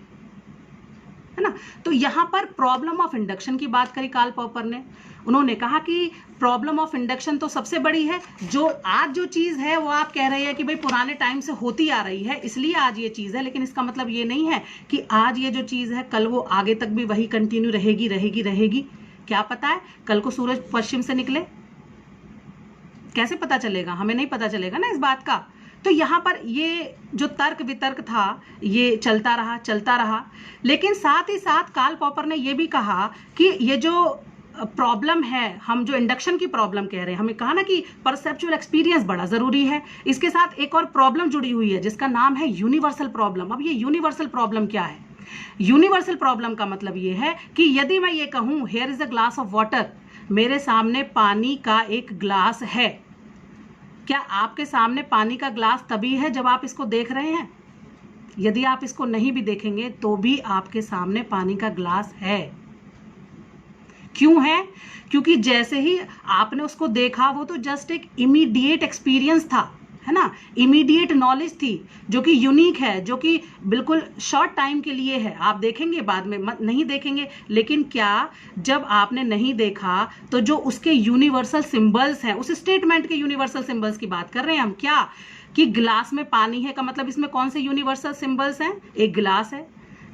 S1: ना। तो यहां पर प्रॉब्लम ऑफ इंडक्शन की बात करी कार्ल पॉपर ने। उन्होंने कहा कि प्रॉब्लम ऑफ इंडक्शन तो सबसे बड़ी है। जो आज जो चीज है वो आप कह रहे हैं कि भाई पुराने टाइम से होती आ रही है इसलिए आज ये चीज है, लेकिन इसका मतलब ये नहीं है कि आज ये जो चीज है कल वो आगे तक भी वही कंटिन्यू रहेगी। क्या पता है कल को सूरज पश्चिम से निकले? कैसे पता चलेगा? हमें नहीं पता चलेगा ना इस बात का। तो यहाँ पर ये जो तर्क वितर्क था ये चलता रहा, लेकिन साथ ही साथ कार्ल पॉपर ने ये भी कहा कि ये जो प्रॉब्लम है, हम जो इंडक्शन की प्रॉब्लम कह रहे हैं, हमें कहा ना कि परसेप्चुअल एक्सपीरियंस बड़ा जरूरी है, इसके साथ एक और प्रॉब्लम जुड़ी हुई है जिसका नाम है यूनिवर्सल प्रॉब्लम। अब ये यूनिवर्सल प्रॉब्लम क्या है? यूनिवर्सल प्रॉब्लम का मतलब ये है कि यदि मैं ये कहूं here is a glass of water, मेरे सामने पानी का एक ग्लास है, क्या आपके सामने पानी का ग्लास तभी है जब आप इसको देख रहे हैं? यदि आप इसको नहीं भी देखेंगे तो भी आपके सामने पानी का ग्लास है। क्यों है? क्योंकि जैसे ही आपने उसको देखा, वो तो जस्ट एक इमीडिएट एक्सपीरियंस था, है ना, इमीडिएट नॉलेज थी जो कि यूनिक है, जो कि बिल्कुल शॉर्ट टाइम के लिए है। आप देखेंगे बाद में, नहीं देखेंगे, लेकिन क्या जब आपने नहीं देखा तो जो उसके यूनिवर्सल सिंबल्स हैं, उस स्टेटमेंट के यूनिवर्सल सिंबल्स की बात कर रहे हैं हम, क्या कि ग्लास में पानी है का मतलब इसमें कौन से यूनिवर्सल सिंबल्स हैं? एक ग्लास है,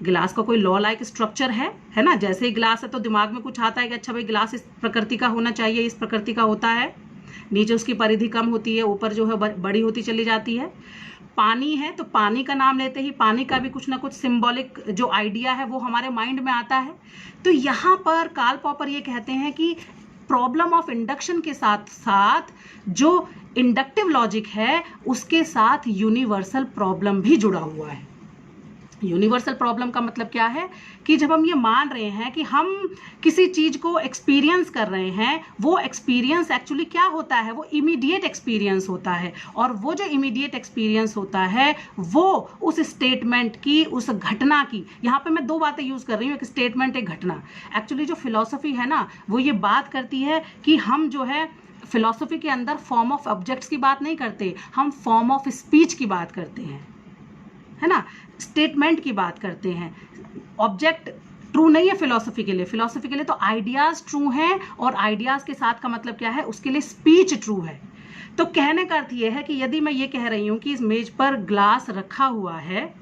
S1: गिलास का कोई लॉ लाइक स्ट्रक्चर है ना, जैसे ही ग्लास है तो दिमाग में कुछ आता है कि अच्छा भाई गिलास इस प्रकृति का होना चाहिए, इस प्रकृति का होता है, नीचे उसकी परिधि कम होती है, ऊपर जो है बड़ी होती चली जाती है। पानी है तो पानी का नाम लेते ही पानी का भी कुछ ना कुछ सिंबॉलिक जो आइडिया है वो हमारे माइंड में आता है। तो यहाँ पर कार्ल पॉपर ये कहते हैं कि प्रॉब्लम ऑफ इंडक्शन के साथ साथ जो इंडक्टिव लॉजिक है उसके साथ यूनिवर्सल प्रॉब्लम भी जुड़ा हुआ है। यूनिवर्सल प्रॉब्लम का मतलब क्या है कि जब हम ये मान रहे हैं कि हम किसी चीज को एक्सपीरियंस कर रहे हैं, वो एक्सपीरियंस एक्चुअली क्या होता है? वो इमीडिएट एक्सपीरियंस होता है, और वो जो इमीडिएट एक्सपीरियंस होता है वो उस स्टेटमेंट की, उस घटना की, यहाँ पे मैं दो बातें यूज कर रही हूँ, एक स्टेटमेंट, एक घटना। एक्चुअली जो फिलॉसफी है ना वो ये बात करती है कि हम जो है फिलॉसफी के अंदर फॉर्म ऑफ ऑब्जेक्ट्स की बात नहीं करते, हम फॉर्म ऑफ स्पीच की बात करते हैं, है ना, स्टेटमेंट की बात करते हैं। ऑब्जेक्ट ट्रू नहीं है फिलॉसफी के लिए, फिलॉसफी के लिए तो आइडियाज ट्रू हैं, और आइडियाज के साथ का मतलब क्या है? उसके लिए स्पीच ट्रू है। तो कहने का अर्थ ये है कि यदि मैं ये कह रही हूं कि इस मेज पर ग्लास रखा हुआ है,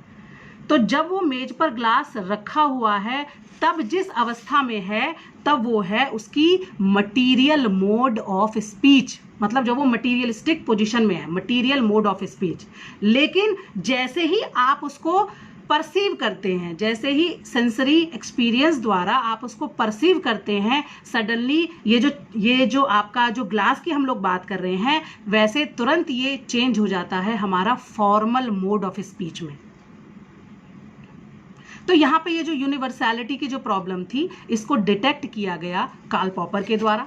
S1: तो जब वो मेज पर ग्लास रखा हुआ है तब जिस अवस्था में है तब वो है उसकी मटीरियल मोड ऑफ स्पीच, मतलब जब वो मटीरियलिस्टिक पोजीशन में है, मटीरियल मोड ऑफ स्पीच। लेकिन जैसे ही आप उसको परसीव करते हैं, जैसे ही सेंसरी एक्सपीरियंस द्वारा आप उसको परसीव करते हैं, सडनली ये जो आपका जो ग्लास की हम लोग बात कर रहे हैं, वैसे तुरंत ये चेंज हो जाता है हमारा फॉर्मल मोड ऑफ स्पीच में। तो यहाँ पे ये जो यूनिवर्सैलिटी की जो प्रॉब्लम थी, इसको डिटेक्ट किया गया कार्ल पॉपर के द्वारा।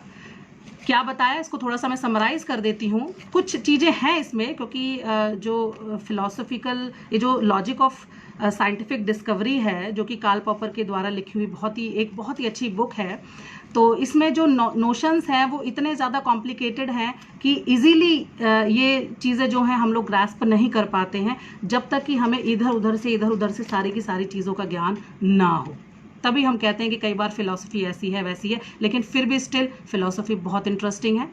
S1: क्या बताया, इसको थोड़ा सा मैं समराइज कर देती हूँ। कुछ चीज़ें हैं इसमें, क्योंकि जो फिलोसॉफिकल, ये जो लॉजिक ऑफ साइंटिफिक डिस्कवरी है जो कि कार्ल पॉपर के द्वारा लिखी हुई एक बहुत ही अच्छी बुक है, तो इसमें जो नोशंस हैं वो इतने ज़्यादा कॉम्प्लिकेटेड हैं कि इजीली ये चीज़ें जो हैं हम लोग ग्रास्प नहीं कर पाते हैं जब तक कि हमें इधर उधर से सारी की सारी चीज़ों का ज्ञान ना हो। तभी हम कहते हैं कि कई बार फिलॉसफी ऐसी है वैसी है, लेकिन फिर भी स्टिल फिलॉसफी बहुत इंटरेस्टिंग है।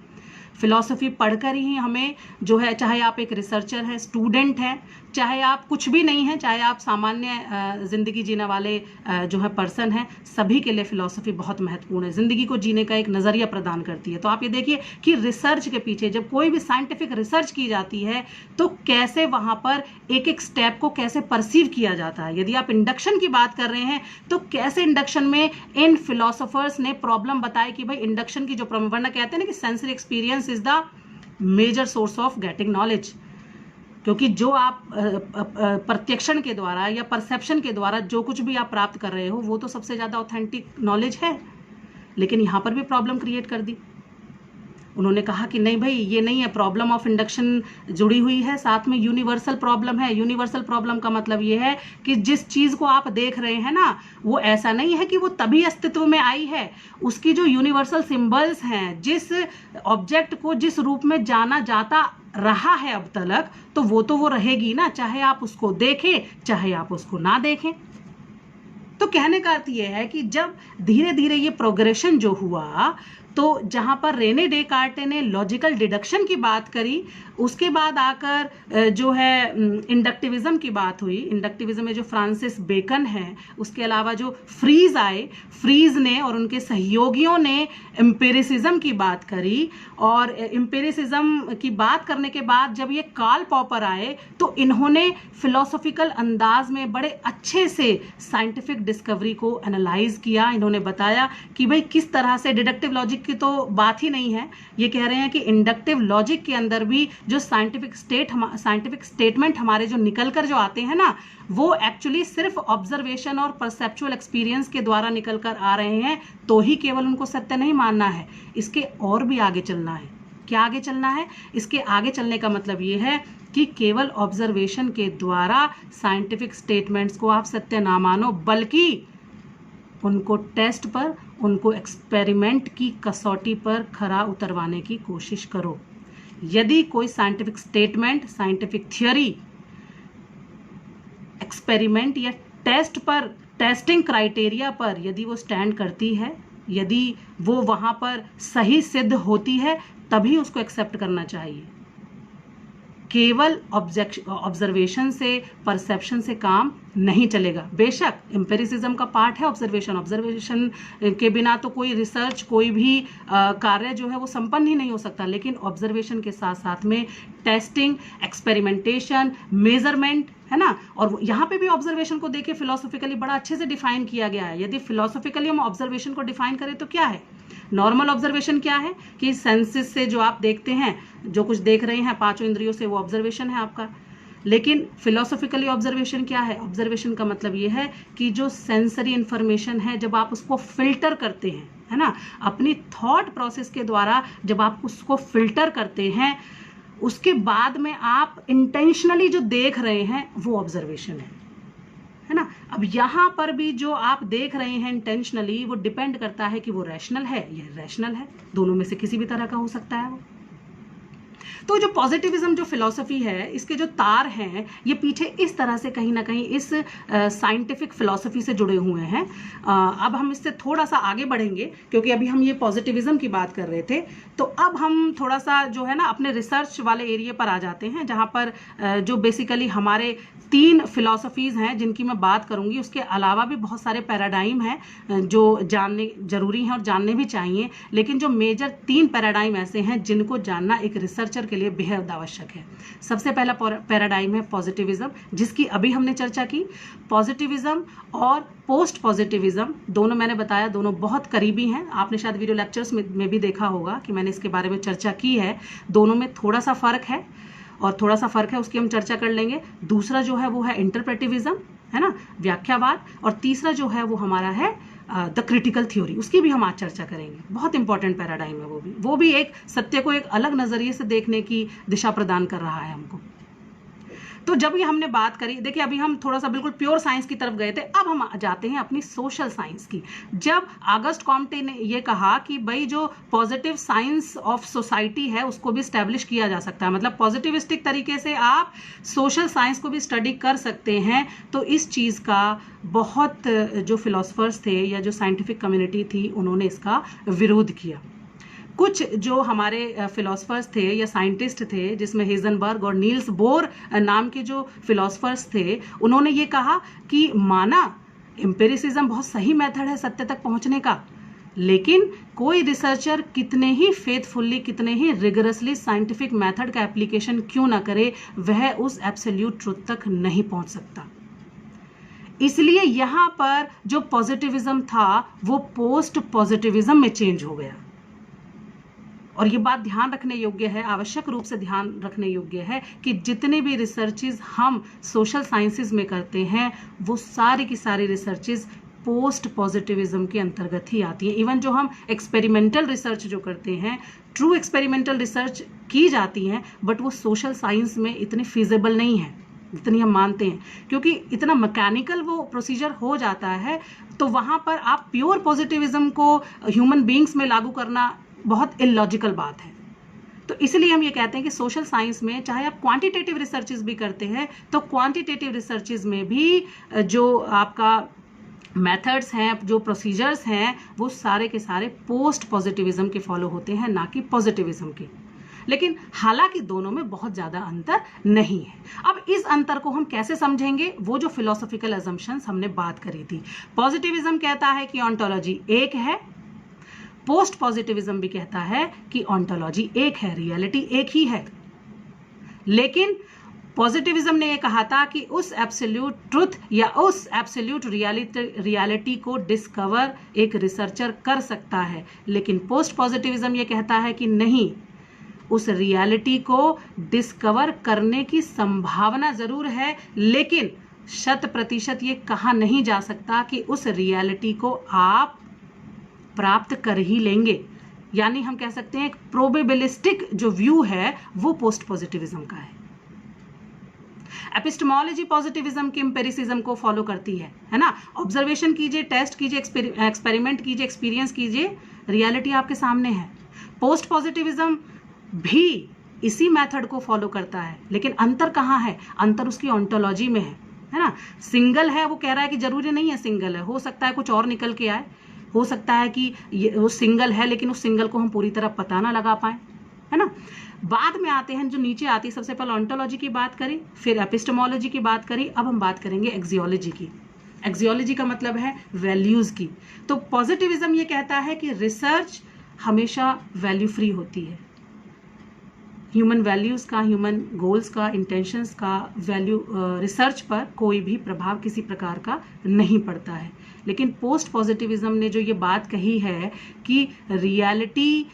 S1: फिलॉसफी पढ़कर ही हमें जो है, चाहे आप एक रिसर्चर हैं, स्टूडेंट हैं, चाहे आप कुछ भी नहीं हैं, चाहे आप सामान्य ज़िंदगी जीने वाले जो है पर्सन हैं, सभी के लिए फिलॉसफी बहुत महत्वपूर्ण है। ज़िंदगी को जीने का एक नज़रिया प्रदान करती है। तो आप ये देखिए कि रिसर्च के पीछे जब कोई भी साइंटिफिक रिसर्च की जाती है तो कैसे वहाँ पर एक एक स्टेप को कैसे परसीव किया जाता है। यदि आप इंडक्शन की बात कर रहे हैं तो कैसे इंडक्शन में इन फिलोसोफर्स ने प्रॉब्लम बताई कि भाई इंडक्शन की जो वरना कहते हैं ना कि sensory experience is the major source of getting knowledge, क्योंकि जो आप प्रत्यक्षण के द्वारा या परसेप्शन के द्वारा जो कुछ भी आप प्राप्त कर रहे हो वो तो सबसे ज़्यादा ऑथेंटिक नॉलेज है। लेकिन यहाँ पर भी प्रॉब्लम क्रिएट कर दी। उन्होंने कहा कि नहीं भाई, ये नहीं है, प्रॉब्लम ऑफ इंडक्शन जुड़ी हुई है, साथ में यूनिवर्सल प्रॉब्लम है। यूनिवर्सल प्रॉब्लम का मतलब ये है कि जिस चीज़ को आप देख रहे हैं ना, वो ऐसा नहीं है कि वो तभी अस्तित्व में आई है। उसकी जो यूनिवर्सल सिंबल्स हैं, जिस ऑब्जेक्ट को जिस रूप में जाना जाता रहा है अब तक, तो वो रहेगी ना, चाहे आप उसको देखें चाहे आप उसको ना देखें। तो कहने का अर्थ ये है कि जब धीरे धीरे ये प्रोग्रेशन जो हुआ, तो जहां पर रेने डेकार्टे ने लॉजिकल डिडक्शन की बात करी, उसके बाद आकर जो है इंडक्टिविज्म की बात हुई। इंडक्टिविज्म में जो फ्रांसिस बेकन है, उसके अलावा जो फ्रीज आए, फ्रीज ने और उनके सहयोगियों ने एम्पिरिसिज्म की बात करी, और एम्पिरिसिज्म की बात करने के बाद जब ये कार्ल पॉपर आए तो इन्होंने फिलोसॉफिकल अंदाज में बड़े अच्छे से साइंटिफिक डिस्कवरी को एनालाइज किया। इन्होंने बताया कि भाई किस तरह से, डिडक्टिव लॉजिक की तो बात ही नहीं है, ये कह रहे हैं कि इंडक्टिव लॉजिक के अंदर भी जो साइंटिफिक स्टेटमेंट हमारे जो निकल कर जो आते हैं ना, वो एक्चुअली सिर्फ ऑब्जर्वेशन और परसेप्चुअल एक्सपीरियंस के द्वारा निकल कर आ रहे हैं, तो ही केवल उनको सत्य नहीं मानना है, इसके और भी आगे चलना है। क्या आगे चलना है? इसके आगे चलने का मतलब ये है कि केवल ऑब्जर्वेशन के द्वारा साइंटिफिक स्टेटमेंट्स को आप सत्य ना मानो, बल्कि उनको टेस्ट पर, उनको एक्सपेरिमेंट की कसौटी पर खरा उतरवाने की कोशिश करो। यदि कोई scientific statement, scientific theory experiment या टेस्ट पर, टेस्टिंग क्राइटेरिया पर यदि वो स्टैंड करती है, यदि वो वहां पर सही सिद्ध होती है, तभी उसको एक्सेप्ट करना चाहिए। केवल ऑब्जर्वेशन से, परसेप्शन से काम नहीं चलेगा। बेशक एम्पिरिसिज्म का पार्ट है ऑब्जर्वेशन के बिना तो कोई रिसर्च, कोई भी कार्य जो है वो संपन्न ही नहीं हो सकता, लेकिन ऑब्जर्वेशन के साथ साथ में टेस्टिंग, एक्सपेरिमेंटेशन, मेजरमेंट, है ना। और यहाँ पे भी ऑब्जर्वेशन को देखिए फिलोसॉफिकली बड़ा अच्छे से डिफाइन किया गया है। यदि फिलोसॉफिकली हम ऑब्जर्वेशन को डिफाइन करें तो क्या है? नॉर्मल ऑब्जर्वेशन क्या है कि सेंसेस से जो आप देखते हैं, जो कुछ देख रहे हैं पांचों इंद्रियों से, वो ऑब्जर्वेशन है आपका। लेकिन फिलोसॉफिकली ऑब्जर्वेशन क्या है? ऑब्जर्वेशन का मतलब ये है कि जो सेंसरी इंफॉर्मेशन है, जब आप उसको फिल्टर करते हैं, है ना, अपनी थॉट प्रोसेस के द्वारा जब आप उसको फिल्टर करते हैं, उसके बाद में आप इंटेंशनली जो देख रहे हैं वो ऑब्जर्वेशन है ना। अब यहां पर भी जो आप देख रहे हैं इंटेंशनली, वो डिपेंड करता है कि वो रैशनल है या इरेशनल है, दोनों में से किसी भी तरह का हो सकता है वो। तो जो पॉजिटिविज्म जो फिलॉसफी है, इसके जो तार हैं, ये पीछे इस तरह से कहीं ना कहीं इस साइंटिफिक फिलॉसफी से जुड़े हुए हैं। अब हम इससे थोड़ा सा आगे बढ़ेंगे, क्योंकि अभी हम ये पॉजिटिविज्म की बात कर रहे थे, तो अब हम थोड़ा सा जो है ना अपने रिसर्च वाले एरिया पर आ जाते हैं, जहाँ पर जो बेसिकली हमारे 3 फिलॉसफीज हैं जिनकी मैं बात करूंगी। उसके अलावा भी बहुत सारे पैराडाइम हैं जो जानने जरूरी हैं और जानने भी चाहिए, लेकिन जो मेजर 3 पैराडाइम ऐसे हैं जिनको जानना एक रिसर्चर के लिए बेहद आवश्यक है। सबसे पहला पैराडाइम है पॉजिटिविज्म, जिसकी अभी हमने चर्चा की। पॉजिटिविज्म और पोस्ट पॉजिटिविज्म दोनों, मैंने बताया, दोनों बहुत करीबी हैं। आपने शायद वीडियो लेक्चर्स में भी देखा होगा कि मैंने इसके बारे में चर्चा की है। दोनों में थोड़ा सा फर्क है, और थोड़ा सा फर्क है उसकी हम चर्चा कर लेंगे। दूसरा जो है वो है इंटरप्रेटिविज्म, है ना, व्याख्यावाद। और तीसरा जो है वो हमारा है द क्रिटिकल थ्योरी, उसकी भी हम आज चर्चा करेंगे। बहुत इंपॉर्टेंट पैराडाइम है वो भी एक सत्य को एक अलग नजरिए से देखने की दिशा प्रदान कर रहा है हमको। तो जब ये हमने बात करी, देखिए अभी हम थोड़ा सा बिल्कुल प्योर साइंस की तरफ गए थे, अब हम जाते हैं अपनी सोशल साइंस की। जब ऑगस्ट कॉम्टे ने ये कहा कि भाई जो पॉजिटिव साइंस ऑफ सोसाइटी है उसको भी स्टैब्लिश किया जा सकता है, मतलब पॉजिटिविस्टिक तरीके से आप सोशल साइंस को भी स्टडी कर सकते हैं, तो इस चीज़ का बहुत जो फिलोसफर्स थे या जो साइंटिफिक कम्युनिटी थी, उन्होंने इसका विरोध किया। कुछ जो हमारे फिलोसफर्स थे या साइंटिस्ट थे, जिसमें हेजनबर्ग और नील्स बोर नाम के जो फिलोसफर्स थे, उन्होंने ये कहा कि माना एम्पिरिसिज्म बहुत सही मेथड है सत्य तक पहुंचने का, लेकिन कोई रिसर्चर कितने ही फेथफुल्ली, कितने ही रिगरसली साइंटिफिक मेथड का एप्लीकेशन क्यों ना करे, वह उस एब्सोल्यूट ट्रुथ तक नहीं पहुंच सकता। इसलिए यहां पर जो पॉजिटिविज्म था वो पोस्ट पॉजिटिविज्म में चेंज हो गया। और ये बात ध्यान रखने योग्य है, आवश्यक रूप से ध्यान रखने योग्य है कि जितने भी रिसर्चेज हम सोशल साइंसेज में करते हैं, वो सारी की सारी रिसर्चेज पोस्ट पॉजिटिविज्म के अंतर्गत ही आती है। इवन जो हम एक्सपेरिमेंटल रिसर्च जो करते हैं, ट्रू एक्सपेरिमेंटल रिसर्च की जाती हैं, बट वो सोशल साइंस में इतनी फिजिबल नहीं है जितनी हम मानते हैं, क्योंकि इतना मैकेनिकल वो प्रोसीजर हो जाता है। तो वहाँ पर आप प्योर पॉजिटिविज्म को ह्यूमन बींग्स में लागू करना बहुत इलॉजिकल बात है। तो इसलिए हम ये कहते हैं कि सोशल साइंस में चाहे आप क्वांटिटेटिव रिसर्चेज भी करते हैं, तो क्वांटिटेटिव रिसर्चेज में भी जो आपका मेथड्स हैं, जो प्रोसीजर्स हैं, वो सारे के सारे पोस्ट पॉजिटिविज्म के फॉलो होते हैं, ना कि पॉजिटिविज्म के। लेकिन हालांकि दोनों में बहुत ज़्यादा अंतर नहीं है। अब इस अंतर को हम कैसे समझेंगे? वो जो फिलोसॉफिकल अजम्पशंस हमने बात करी थी। पॉजिटिविज्म कहता है कि ऑन्टोलॉजी एक है, पोस्ट पॉजिटिविज्म भी कहता है कि ऑन्टोलॉजी एक है, रियलिटी एक ही है। लेकिन पॉजिटिविज्म ने यह कहा था कि उस एब्सोल्यूट ट्रुथ या उस एब्सोल्यूट रियलिटी को डिस्कवर एक रिसर्चर कर सकता है, लेकिन पोस्ट पॉजिटिविज्म यह कहता है कि नहीं, उस रियलिटी को डिस्कवर करने की संभावना जरूर है, लेकिन 100% ये कहा नहीं जा सकता कि उस रियलिटी को आप प्राप्त कर ही लेंगे। यानी हम कह सकते हैं एक प्रोबेबिलिस्टिक जो व्यू है वो पोस्ट पॉजिटिविज्म का है। एपिस्टेमोलॉजी पॉजिटिविज्म के एम्पिरिसिज्म को फॉलो करती है ना। ऑब्जर्वेशन कीजिए, टेस्ट कीजिए, एक्सपेरिमेंट कीजिए, एक्सपीरियंस कीजिए, रियलिटी आपके सामने है। पोस्ट पॉजिटिविज्म भी इसी मेथड को फॉलो करता है, लेकिन अंतर कहाँ है? अंतर उसकी ऑन्टोलॉजी में है ना। सिंगल है, वो कह रहा है कि जरूरी नहीं है सिंगल है, हो सकता है कुछ और निकल के आए, हो सकता है कि वो सिंगल है लेकिन उस सिंगल को हम पूरी तरह पता ना लगा पाए, है ना। बाद में आते हैं जो नीचे आती है, सबसे पहले ऑन्टोलॉजी की बात करी, फिर एपिस्टेमोलॉजी की बात करी, अब हम बात करेंगे एक्सियोलॉजी की। एक्सियोलॉजी का मतलब है वैल्यूज की। तो पॉजिटिविज्म ये कहता है कि रिसर्च हमेशा वैल्यू फ्री होती है, ह्यूमन वैल्यूज का, ह्यूमन गोल्स का, इंटेंशंस का वैल्यू रिसर्च पर कोई भी प्रभाव किसी प्रकार का नहीं पड़ता है। लेकिन पोस्ट पॉजिटिविज्म ने जो ये बात कही है कि रियलिटी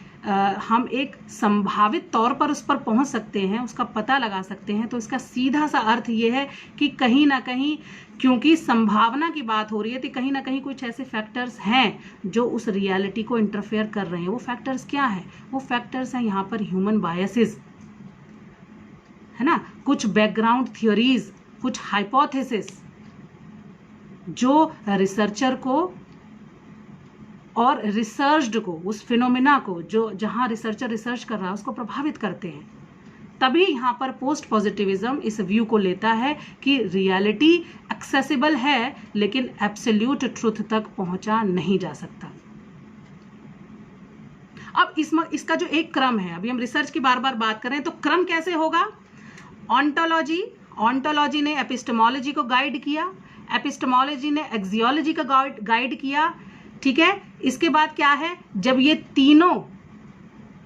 S1: हम एक संभावित तौर पर उस पर पहुंच सकते हैं, उसका पता लगा सकते हैं, तो इसका सीधा सा अर्थ ये है कि कहीं ना कहीं, क्योंकि संभावना की बात हो रही है, तो कहीं ना कहीं कुछ ऐसे फैक्टर्स हैं जो उस रियलिटी को इंटरफेयर कर रहे हैं। वो फैक्टर्स क्या है? वो फैक्टर्स हैं यहाँ पर ह्यूमन बायसेस, है ना, कुछ बैकग्राउंड थ्योरीज, कुछ हाइपोथेसिस जो रिसर्चर को और रिसर्च्ड को, उस फिनोमिना को जो जहां रिसर्चर रिसर्च कर रहा है उसको प्रभावित करते हैं। तभी यहाँ पर पोस्ट पॉजिटिविज्म इस व्यू को लेता है कि रियलिटी एक्सेसिबल है लेकिन एब्सोल्यूट ट्रुथ तक पहुंचा नहीं जा सकता। अब इसका जो एक क्रम है, अभी हम रिसर्च की बार बार बात करें तो क्रम कैसे होगा? ऑन्टोलॉजी ने एपिस्टेमोलॉजी को गाइड किया, एपिस्टेमोलॉजी ने एक्सियोलॉजी का गाइड किया, ठीक है। इसके बाद क्या है? जब ये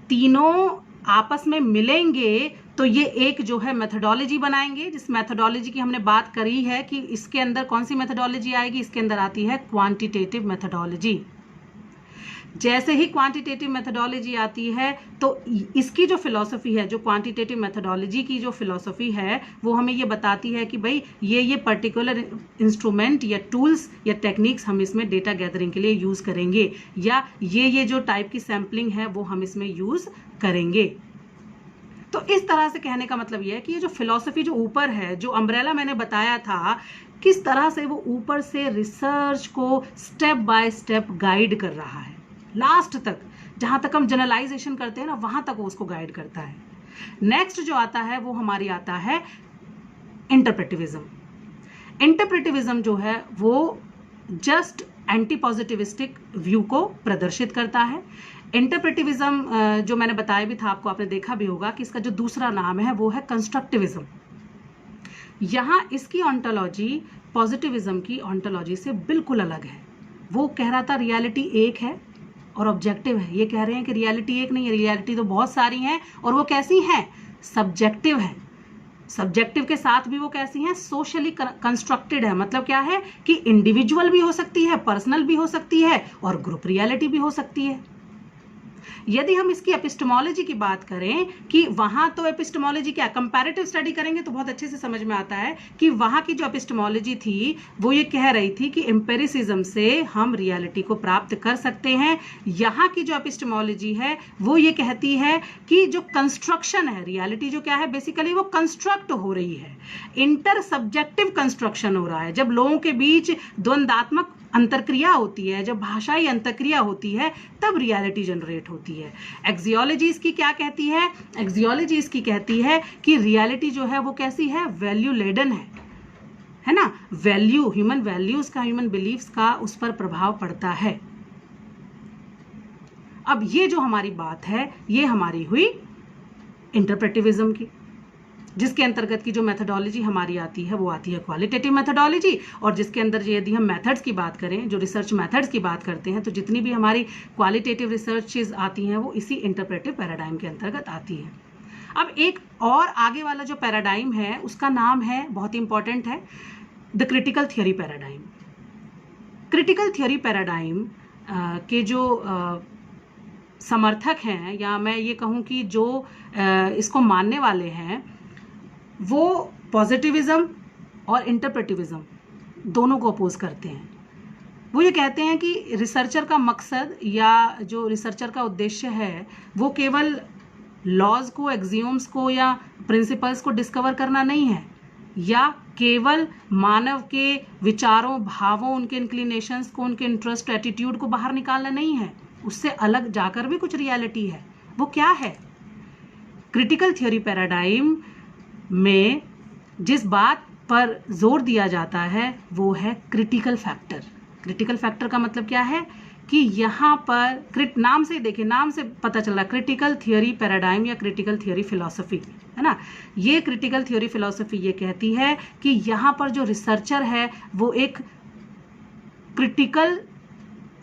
S1: तीनों आपस में मिलेंगे तो ये एक जो है मेथोडोलॉजी बनाएंगे, जिस मेथोडोलॉजी की हमने बात करी है कि इसके अंदर कौन सी मेथोडोलॉजी आएगी, इसके अंदर आती है क्वांटिटेटिव मेथोडोलॉजी। जैसे ही क्वांटिटेटिव मेथोडोलॉजी आती है तो इसकी जो फिलॉसफी है, जो क्वांटिटेटिव मेथोडोलॉजी की जो फिलॉसफी है, वो हमें ये बताती है कि भाई ये पर्टिकुलर इंस्ट्रूमेंट या टूल्स या टेक्निक्स हम इसमें डेटा गैदरिंग के लिए यूज करेंगे, या ये जो टाइप की सैम्पलिंग है वो हम इसमें यूज करेंगे। तो इस तरह से कहने का मतलब ये है कि ये जो फिलॉसफी जो ऊपर है, जो अम्ब्रेला मैंने बताया था, किस तरह से वो ऊपर से रिसर्च को स्टेप बाय स्टेप गाइड कर रहा है, लास्ट तक, जहां तक हम जनरलाइजेशन करते हैं ना, वहां तक वो उसको गाइड करता है। नेक्स्ट जो आता है वो हमारी आता है इंटरप्रेटिविज्म। इंटरप्रेटिविज्म जो है वो जस्ट एंटी पॉजिटिविस्टिक व्यू को प्रदर्शित करता है। इंटरप्रेटिविज्म जो मैंने बताया भी था आपको, आपने देखा भी होगा कि इसका जो दूसरा नाम है वो है कंस्ट्रक्टिविज्म। यहां इसकी ऑन्टोलॉजी पॉजिटिविज्म की ऑन्टोलॉजी से बिल्कुल अलग है। वो कह रहा था रियलिटी एक है और ऑब्जेक्टिव है, ये कह रहे हैं कि रियलिटी एक नहीं है, रियलिटी तो बहुत सारी हैं, और वो कैसी हैं? सब्जेक्टिव है। सब्जेक्टिव के साथ भी वो कैसी हैं? सोशली कंस्ट्रक्टेड है। मतलब क्या है कि इंडिविजुअल भी हो सकती है, पर्सनल भी हो सकती है, और ग्रुप रियलिटी भी हो सकती है। यदि हम इसकी एपिस्टेमोलॉजी की बात करें कि वहां तो एपिस्टेमोलॉजी क्या, कंपैरेटिव स्टडी करेंगे तो बहुत अच्छे से समझ में आता है कि वहां की जो एपिस्टेमोलॉजी थी वो ये कह रही थी कि एम्पिरिसिज्म से हम रियलिटी को प्राप्त कर सकते हैं। यहाँ की जो एपिस्टेमोलॉजी है वो ये कहती है कि जो कंस्ट्रक्शन है, रियलिटी जो क्या है, बेसिकली वो कंस्ट्रक्ट हो रही है, इंटर सब्जेक्टिव कंस्ट्रक्शन हो रहा है। जब लोगों के बीच द्वंद्वात्मक अंतरक्रिया होती है, जब भाषाई अंतरक्रिया होती है, तब रियलिटी जनरेट होती है। एक्सियोलॉजी इसकी क्या कहती है? एक्सियोलॉजी इसकी कहती है कि रियलिटी जो है वो कैसी है? वैल्यू लेडन है। है ना, वैल्यू, ह्यूमन वैल्यूज का, ह्यूमन बिलीफ्स का उस पर प्रभाव पड़ता है। अब ये जो हमारी बात है ये हमारी हुई इंटरप्रेटिविज्म की, जिसके अंतर्गत की जो मेथडोलॉजी हमारी आती है वो आती है क्वालिटेटिव मेथडोलॉजी, और जिसके अंदर यदि हम मेथड्स की बात करें, जो रिसर्च मेथड्स की बात करते हैं, तो जितनी भी हमारी क्वालिटेटिव रिसर्चेज आती हैं वो इसी इंटरप्रेटिव पैराडाइम के अंतर्गत आती हैं। अब एक और आगे वाला जो पैराडाइम है उसका नाम है, बहुत इंपॉर्टेंट है, the critical theory paradigm. Critical theory paradigm के जो समर्थक हैं, या मैं ये कहूँ कि जो इसको मानने वाले हैं, वो पॉजिटिविज्म और इंटरप्रेटिविज्म दोनों को अपोज करते हैं। वो ये कहते हैं कि रिसर्चर का मकसद या जो रिसर्चर का उद्देश्य है वो केवल लॉज को, एक्सियोम्स को या प्रिंसिपल्स को डिस्कवर करना नहीं है, या केवल मानव के विचारों, भावों, उनके इंक्लिनेशंस को, उनके इंटरेस्ट, एटीट्यूड को बाहर निकालना नहीं है, उससे अलग जाकर भी कुछ रियलिटी है। वो क्या है? क्रिटिकल थियोरी पैराडाइम में जिस बात पर जोर दिया जाता है वो है क्रिटिकल फैक्टर। क्रिटिकल फैक्टर का मतलब क्या है कि यहाँ पर नाम से देखिए, नाम से पता चल रहा है क्रिटिकल थियोरी पैराडाइम या क्रिटिकल थियोरी फिलॉसफी, है ना। ये क्रिटिकल थियोरी फिलॉसफी ये कहती है कि यहाँ पर जो रिसर्चर है वो एक क्रिटिकल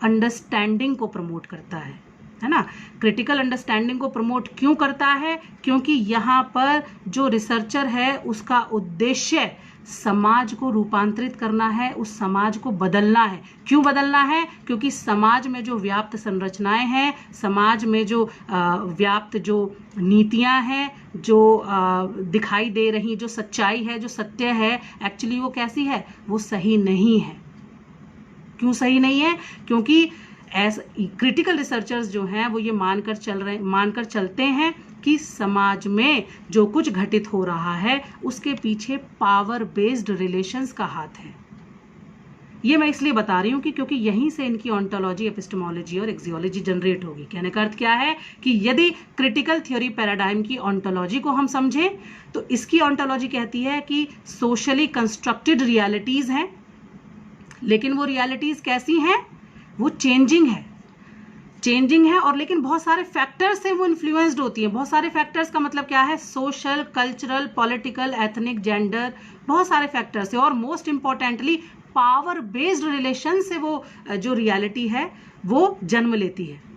S1: अंडरस्टैंडिंग को प्रमोट करता है ना। क्रिटिकल अंडरस्टैंडिंग को प्रमोट क्यों करता है? क्योंकि यहाँ पर जो रिसर्चर है उसका उद्देश्य समाज को रूपांतरित करना है, उस समाज को बदलना है। क्यों बदलना है? क्योंकि समाज में जो व्याप्त संरचनाएं हैं, समाज में जो व्याप्त जो नीतियां हैं, जो दिखाई दे रही, जो सच्चाई है, जो सत्य है, एक्चुअली वो कैसी है? वो सही नहीं है। क्यों सही नहीं है? क्योंकि क्रिटिकल रिसर्चर्स जो हैं वो ये मानकर चलते हैं कि समाज में जो कुछ घटित हो रहा है उसके पीछे पावर बेस्ड रिलेशंस का हाथ है। ये मैं इसलिए बता रही हूँ कि क्योंकि यहीं से इनकी ऑन्टोलॉजी, एपिस्टेमोलॉजी और एक्सियोलॉजी जनरेट होगी। कहने का अर्थ क्या है कि यदि क्रिटिकल थ्योरी पैराडाइम की ऑन्टोलॉजी को हम समझें तो इसकी ऑन्टोलॉजी कहती है कि सोशली कंस्ट्रक्टेड रियलिटीज हैं, लेकिन वो रियलिटीज कैसी हैं? वो चेंजिंग है और लेकिन बहुत सारे फैक्टर्स से वो इन्फ्लुएंस्ड होती है। बहुत सारे फैक्टर्स का मतलब क्या है? Social, cultural, political, ethnic, gender, बहुत सारे फैक्टर्स से, और most importantly power based relation से वो जो रियलिटी है वो जन्म लेती है।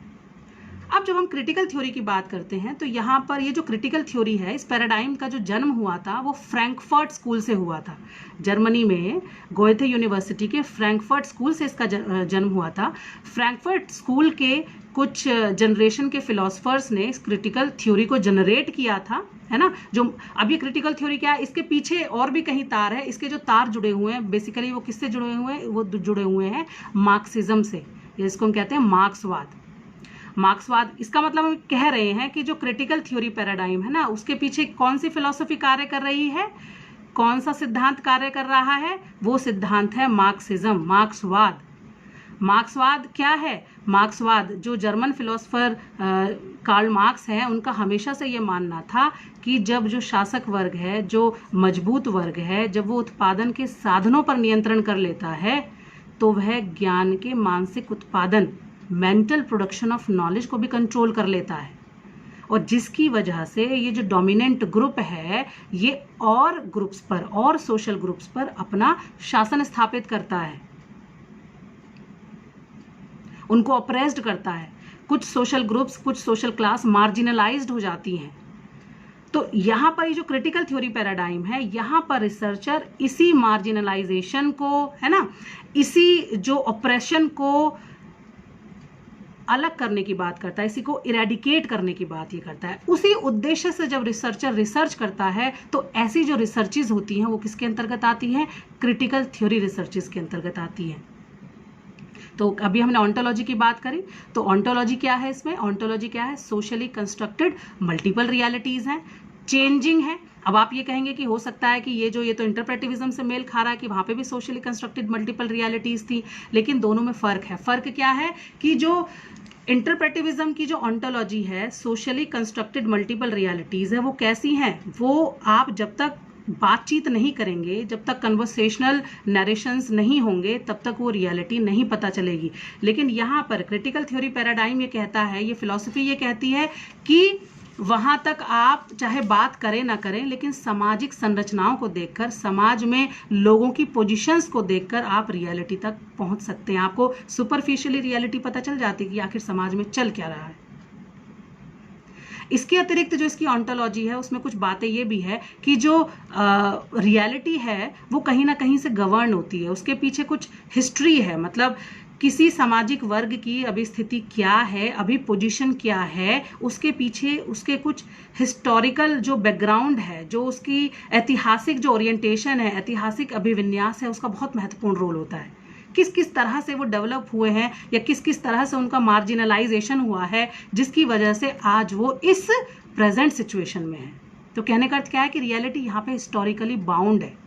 S1: अब जब हम क्रिटिकल थ्योरी की बात करते हैं तो यहाँ पर ये जो क्रिटिकल थ्योरी है, इस पैराडाइम का जो जन्म हुआ था वो फ्रैंकफर्ट स्कूल से हुआ था। जर्मनी में गोएथे यूनिवर्सिटी के फ्रैंकफर्ट स्कूल से इसका जन्म हुआ था। फ्रैंकफर्ट स्कूल के कुछ जनरेशन के फिलोसफर्स ने इस क्रिटिकल थ्योरी को जनरेट किया था, है ना। जो अब ये क्रिटिकल थ्योरी क्या है, इसके पीछे और भी कहीं तार है। इसके जो तार जुड़े हुए हैं बेसिकली वो किससे जुड़े हुए हैं? वो जुड़े हुए हैं मार्क्सिज्म से, जिसको हम कहते हैं मार्क्सवाद। मार्क्सवाद, इसका मतलब हम कह रहे हैं कि जो क्रिटिकल थ्योरी पैराडाइम है ना, उसके पीछे कौन सी फिलॉसफी कार्य कर रही है, कौन सा सिद्धांत कार्य कर रहा है? वो सिद्धांत है मार्क्सिज्म, मार्क्सवाद। मार्क्सवाद क्या है? मार्क्सवाद जो जर्मन फिलोसफर कार्ल मार्क्स हैं, उनका हमेशा से ये मानना था कि जब जो शासक वर्ग है, जो मजबूत वर्ग है, जब वो उत्पादन के साधनों पर नियंत्रण कर लेता है तो वह ज्ञान के मानसिक उत्पादन, मेंटल प्रोडक्शन ऑफ नॉलेज को भी कंट्रोल कर लेता है, और जिसकी वजह से ये जो डोमिनेंट ग्रुप है ये और ग्रुप्स पर, और सोशल ग्रुप्स पर अपना शासन स्थापित करता है, उनको ऑप्रेस्ड करता है। कुछ सोशल ग्रुप्स, कुछ सोशल क्लास मार्जिनलाइज्ड हो जाती हैं। तो यहाँ पर ये जो क्रिटिकल थ्योरी पैराडाइम है, यहाँ पर रिसर्चर इसी मार्जिनलाइजेशन को, है ना, इसी जो ऑप्रेशन को अलग करने की बात करता है, इसी को इरेडिकेट करने की बात ये करता है। उसी उद्देश्य से जब रिसर्चर रिसर्च करता है तो ऐसी जो रिसर्चेज होती हैं वो किसके अंतर्गत आती हैं? क्रिटिकल थ्योरी रिसर्चेज के अंतर्गत आती हैं। तो अभी हमने ऑन्टोलॉजी की बात करी, तो ऑन्टोलॉजी क्या है? इसमें ऑन्टोलॉजी क्या है? सोशली कंस्ट्रक्टेड मल्टीपल रियलिटीज हैं, चेंजिंग है। अब आप ये कहेंगे कि हो सकता है कि ये तो इंटरप्रेटिविज्म से मेल खा रहा है कि वहां पे भी सोशली कंस्ट्रक्टेड मल्टीपल रियलिटीज थी, लेकिन दोनों में फर्क है। फर्क क्या है कि जो इंटरप्रेटिविज्म की जो ऑन्टोलॉजी है, सोशली कंस्ट्रक्टेड मल्टीपल रियलिटीज है, वो कैसी हैं? वो आप जब तक बातचीत नहीं करेंगे, जब तक कन्वर्सेशनल नरेशंस नहीं होंगे, तब तक वो रियलिटी नहीं पता चलेगी। लेकिन यहाँ पर क्रिटिकल थ्योरी पैराडाइम ये कहता है, ये फिलॉसफी ये कहती है कि वहां तक आप चाहे बात करें ना करें, लेकिन सामाजिक संरचनाओं को देखकर, समाज में लोगों की पोजीशंस को देखकर आप रियलिटी तक पहुंच सकते हैं। आपको सुपरफिशियली रियलिटी पता चल जाती है कि आखिर समाज में चल क्या रहा है। इसके अतिरिक्त जो इसकी ऑन्टोलॉजी है उसमें कुछ बातें ये भी है कि जो रियलिटी है वो कहीं ना कहीं से गवर्न होती है, उसके पीछे कुछ हिस्ट्री है। मतलब किसी सामाजिक वर्ग की अभी स्थिति क्या है, अभी पोजीशन क्या है, उसके पीछे उसके कुछ हिस्टोरिकल जो बैकग्राउंड है, जो उसकी ऐतिहासिक जो ओरिएंटेशन है, ऐतिहासिक अभिविन्यास है, उसका बहुत महत्वपूर्ण रोल होता है। किस किस तरह से वो डेवलप हुए हैं या किस किस तरह से उनका मार्जिनलाइजेशन हुआ है, जिसकी वजह से आज वो इस प्रेजेंट सिचुएशन में है। तो कहने का अर्थ क्या है कि रियलिटी यहाँ पे हिस्टोरिकली बाउंड है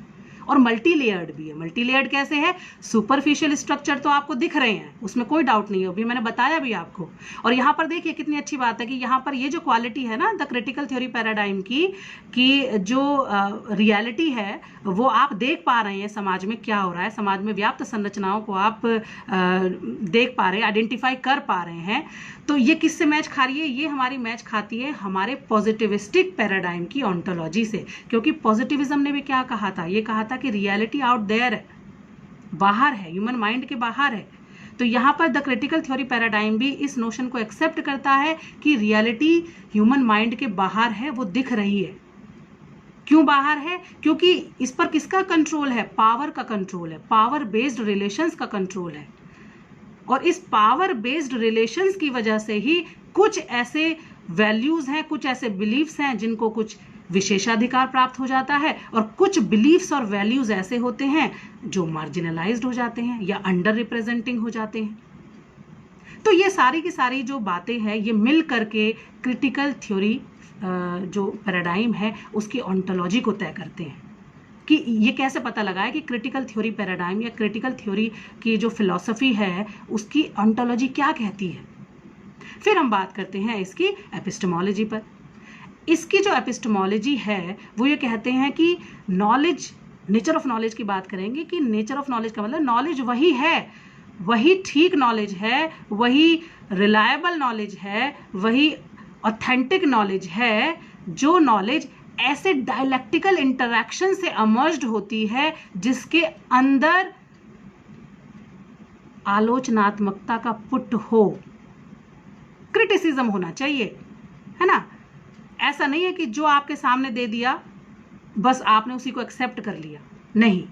S1: और मल्टी लेयर्ड भी है। मल्टी लेयर्ड कैसे है? सुपरफिशियल स्ट्रक्चर तो आपको दिख रहे हैं, उसमें कोई डाउट नहीं है, अभी मैंने बताया भी आपको। और यहाँ पर देखिए कितनी अच्छी बात है कि यहाँ पर ये जो क्वालिटी है ना द क्रिटिकल थ्योरी पैराडाइम की, कि जो रियलिटी है वो आप देख पा रहे हैं समाज में क्या हो रहा है, समाज में व्याप्त संरचनाओं को आप देख पा रहे हैं, आइडेंटिफाई कर पा रहे हैं। तो ये किससे मैच खा रही है? ये हमारी मैच खाती है हमारे पॉजिटिविस्टिक पैराडाइम की ऑन्टोलॉजी से। क्योंकि पॉजिटिविज्म ने भी क्या कहा था? ये कहा था कि रियलिटी आउट देयर है, बाहर है, ह्यूमन माइंड के बाहर है। तो यहाँ पर द क्रिटिकल थ्योरी पैराडाइम भी इस नोशन को एक्सेप्ट करता है कि रियलिटी ह्यूमन माइंड के बाहर है, वो दिख रही है। क्यों बाहर है? क्योंकि इस पर किसका कंट्रोल है? पावर का कंट्रोल है, पावर बेस्ड रिलेशंस का कंट्रोल है। और इस पावर बेस्ड रिलेशंस की वजह से ही कुछ ऐसे वैल्यूज हैं, कुछ ऐसे बिलीफ्स हैं जिनको कुछ विशेषाधिकार प्राप्त हो जाता है, और कुछ बिलीफ्स और वैल्यूज ऐसे होते हैं जो मार्जिनलाइज्ड हो जाते हैं या अंडर रिप्रेजेंटिंग हो जाते हैं। तो ये सारी की सारी जो बातें हैं ये मिल करके क्रिटिकल थ्योरी जो पैराडाइम है उसकी ऑन्टोलॉजी को तय करते हैं। कि ये कैसे पता लगाए कि क्रिटिकल थ्योरी पैराडाइम या क्रिटिकल थ्योरी की जो फिलॉसफी है उसकी ऑन्टोलॉजी क्या कहती है। फिर हम बात करते हैं इसकी एपिस्टेमोलॉजी पर। इसकी जो एपिस्टेमोलॉजी है वो ये कहते हैं कि नॉलेज, नेचर ऑफ नॉलेज की बात करेंगे कि नेचर ऑफ नॉलेज का मतलब नॉलेज वही है, वही ठीक नॉलेज है, वही रिलायबल नॉलेज है, वही ऑथेंटिक नॉलेज है, जो नॉलेज ऐसे डायलेक्टिकल इंटरैक्शन से अमर्ज्ड होती है जिसके अंदर आलोचनात्मकता का पुट हो, क्रिटिसिज्म होना चाहिए, है ना। ऐसा नहीं है कि जो आपके सामने दे दिया बस आपने उसी को एक्सेप्ट कर लिया, नहीं,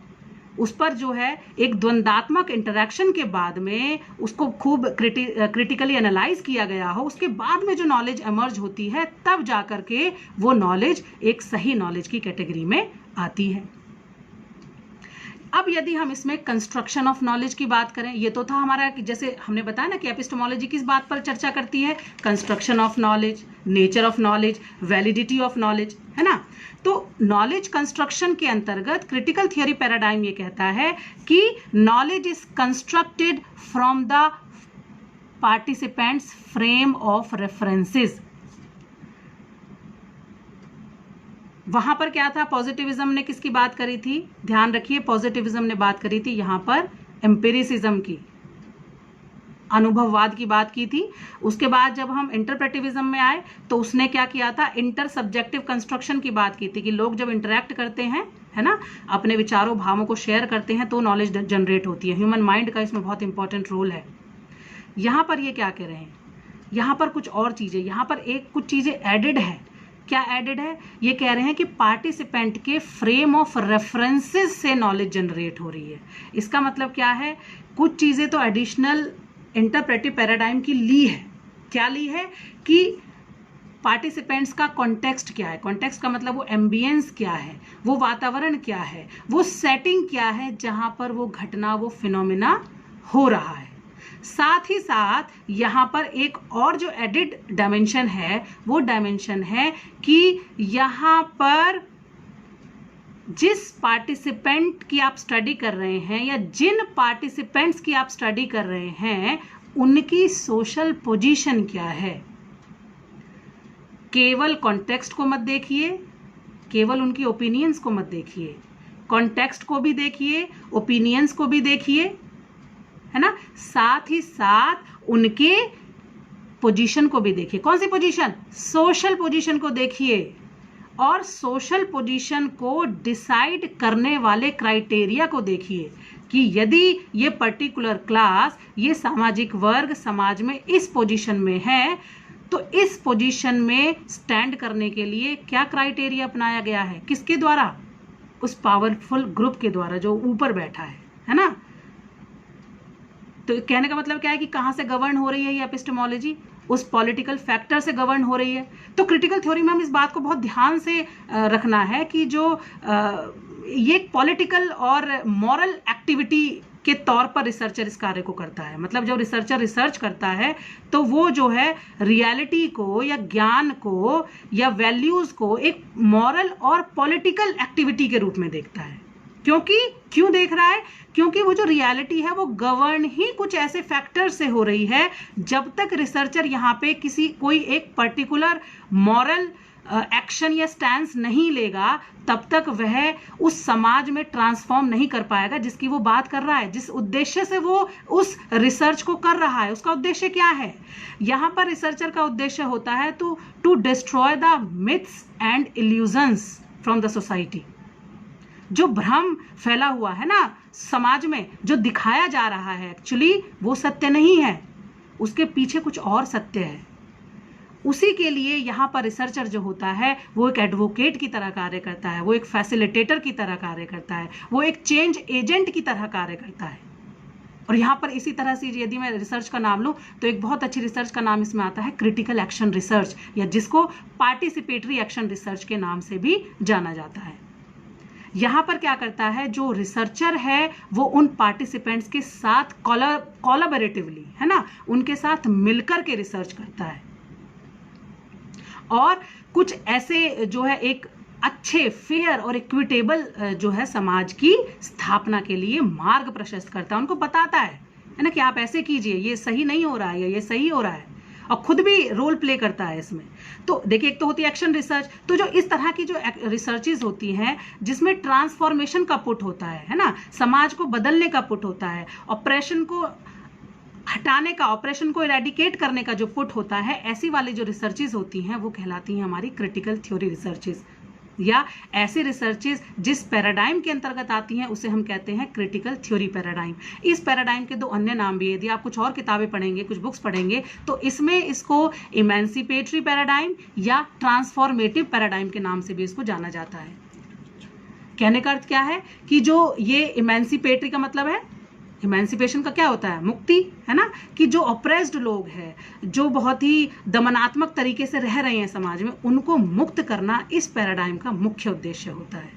S1: उस पर जो है एक द्वंदात्मक इंटरैक्शन के बाद में उसको खूब क्रिटिकली एनालाइज किया गया हो, उसके बाद में जो नॉलेज एमर्ज होती है तब जाकर के वो नॉलेज एक सही नॉलेज की कैटेगरी में आती है। अब यदि हम इसमें कंस्ट्रक्शन ऑफ नॉलेज की बात करें, ये तो था हमारा कि जैसे हमने बताया ना कि एपिस्टेमोलॉजी किस बात पर चर्चा करती है? Construction of knowledge, nature of knowledge, validity of knowledge, है ना। तो नॉलेज कंस्ट्रक्शन के अंतर्गत क्रिटिकल थियरी पैराडाइम ये कहता है कि knowledge is constructed from the participants frame of references. वहां पर क्या था? पॉजिटिविज्म ने किसकी बात करी थी? ध्यान रखिए, पॉजिटिविज्म ने बात करी थी यहां पर एम्पिरिसिज्म की, अनुभववाद की बात की थी। उसके बाद जब हम इंटरप्रेटिविज्म में आए तो उसने क्या किया था? इंटर सब्जेक्टिव कंस्ट्रक्शन की बात की थी कि लोग जब इंटरेक्ट करते हैं, है ना, अपने विचारों भावों को शेयर करते हैं तो नॉलेज जनरेट होती है। ह्यूमन माइंड का इसमें बहुत इंपॉर्टेंट रोल है। यहां पर ये क्या कह रहे हैं? यहां पर कुछ और चीजें, यहां पर एक कुछ चीजें एडेड है। क्या एडेड है? ये कह रहे हैं कि पार्टिसिपेंट के फ्रेम ऑफ रेफरेंसेस से नॉलेज जनरेट हो रही है। इसका मतलब क्या है? कुछ चीजें तो एडिशनल इंटरप्रेटिव पैराडाइम की ली है। क्या ली है? कि पार्टिसिपेंट्स का कॉन्टेक्स्ट क्या है, कॉन्टेक्स्ट का मतलब वो एम्बियंस क्या है, वो वातावरण क्या है, वो सेटिंग क्या है जहां पर वो घटना, वो फिनोमिना हो रहा है। साथ ही साथ यहाँ पर एक और जो एडिड डायमेंशन है वो डायमेंशन है कि यहाँ पर जिस पार्टिसिपेंट की आप स्टडी कर रहे हैं या जिन पार्टिसिपेंट्स की आप स्टडी कर रहे हैं उनकी सोशल पोजीशन क्या है। केवल कॉन्टेक्स्ट को मत देखिए केवल उनकी ओपिनियंस को मत देखिए, कॉन्टेक्स्ट को भी देखिए, ओपिनियंस को भी देखिए, है ना, साथ ही साथ उनके पोजीशन को भी देखिए। कौन सी पोजीशन? सोशल पोजीशन को देखिए, और सोशल पोजीशन को डिसाइड करने वाले क्राइटेरिया को देखिए कि यदि ये पर्टिकुलर क्लास, ये सामाजिक वर्ग समाज में इस पोजीशन में है, तो इस पोजीशन में स्टैंड करने के लिए क्या क्राइटेरिया अपनाया गया है, किसके द्वारा? उस पावरफुल ग्रुप के द्वारा जो ऊपर बैठा है ना। तो कहने का मतलब क्या है कि कहां से गवर्न हो रही है ये एपिस्टेमोलॉजी? उस पॉलिटिकल फैक्टर से गवर्न हो रही है। तो क्रिटिकल थ्योरी में हम इस बात को बहुत ध्यान से रखना है कि जो ये पॉलिटिकल और मॉरल एक्टिविटी के तौर पर रिसर्चर इस कार्य को करता है। मतलब जब रिसर्चर रिसर्च करता है तो वो जो है रियलिटी को या ज्ञान को या वैल्यूज को एक मॉरल और पॉलिटिकल एक्टिविटी के रूप में देखता है। क्यों देख रहा है? क्योंकि वो जो रियलिटी है वो गवर्न ही कुछ ऐसे फैक्टर से हो रही है। जब तक रिसर्चर यहाँ पे कोई एक पर्टिकुलर मॉरल एक्शन या स्टैंस नहीं लेगा, तब तक वह उस समाज में ट्रांसफॉर्म नहीं कर पाएगा जिसकी वो बात कर रहा है, जिस उद्देश्य से वो उस रिसर्च को कर रहा है। उसका उद्देश्य क्या है? यहाँ पर रिसर्चर का उद्देश्य होता है to destroy the myths and illusions from the society. जो भ्रम फैला हुआ है ना समाज में, जो दिखाया जा रहा है एक्चुअली वो सत्य नहीं है, उसके पीछे कुछ और सत्य है। उसी के लिए यहाँ पर रिसर्चर जो होता है वो एक एडवोकेट की तरह कार्य करता है, वो एक फैसिलिटेटर की तरह कार्य करता है, वो एक चेंज एजेंट की तरह कार्य करता है। और यहाँ पर इसी तरह से यदि मैं रिसर्च का नाम लूँ तो एक बहुत अच्छी रिसर्च का नाम इसमें आता है क्रिटिकल एक्शन रिसर्च, या जिसको पार्टिसिपेटरी एक्शन रिसर्च के नाम से भी जाना जाता है। यहाँ पर क्या करता है, जो रिसर्चर है वो उन पार्टिसिपेंट्स के साथ कोलैबोरेटिवली, है ना, उनके साथ मिलकर के रिसर्च करता है और कुछ ऐसे जो है एक अच्छे, फेयर और इक्विटेबल जो है समाज की स्थापना के लिए मार्ग प्रशस्त करता है। उनको बताता है ना कि आप ऐसे कीजिए, ये सही नहीं हो रहा है या ये सही हो रहा है, और खुद भी रोल प्ले करता है इसमें। तो देखिए, एक तो होती है एक्शन रिसर्च। तो जो इस तरह की जो रिसर्चेज होती हैं जिसमें ट्रांसफॉर्मेशन का पुट होता है ना, समाज को बदलने का पुट होता है, ऑपरेशन को हटाने का, ऑपरेशन को इरेडिकेट करने का जो पुट होता है, ऐसी वाली जो रिसर्चेज होती हैं वो कहलाती हैं हमारी क्रिटिकल थ्योरी रिसर्चेज, या ऐसे रिसर्चेज जिस पैराडाइम के अंतर्गत आती हैं उसे हम कहते हैं क्रिटिकल थ्योरी पैराडाइम। इस पैराडाइम के दो अन्य नाम भी है। यदि आप कुछ और किताबें पढ़ेंगे, कुछ बुक्स पढ़ेंगे, तो इसमें इसको इमेंसिपेटरी पैराडाइम या ट्रांसफॉर्मेटिव पैराडाइम के नाम से भी इसको जाना जाता है। कहने का अर्थ क्या है कि जो ये इमेंसिपेटरी का मतलब है, इमेंसिपेशन का क्या होता है? मुक्ति, है ना, कि जो ऑप्रेस्ड लोग हैं, जो बहुत ही दमनात्मक तरीके से रह रहे हैं समाज में, उनको मुक्त करना इस पैराडाइम का मुख्य उद्देश्य होता है।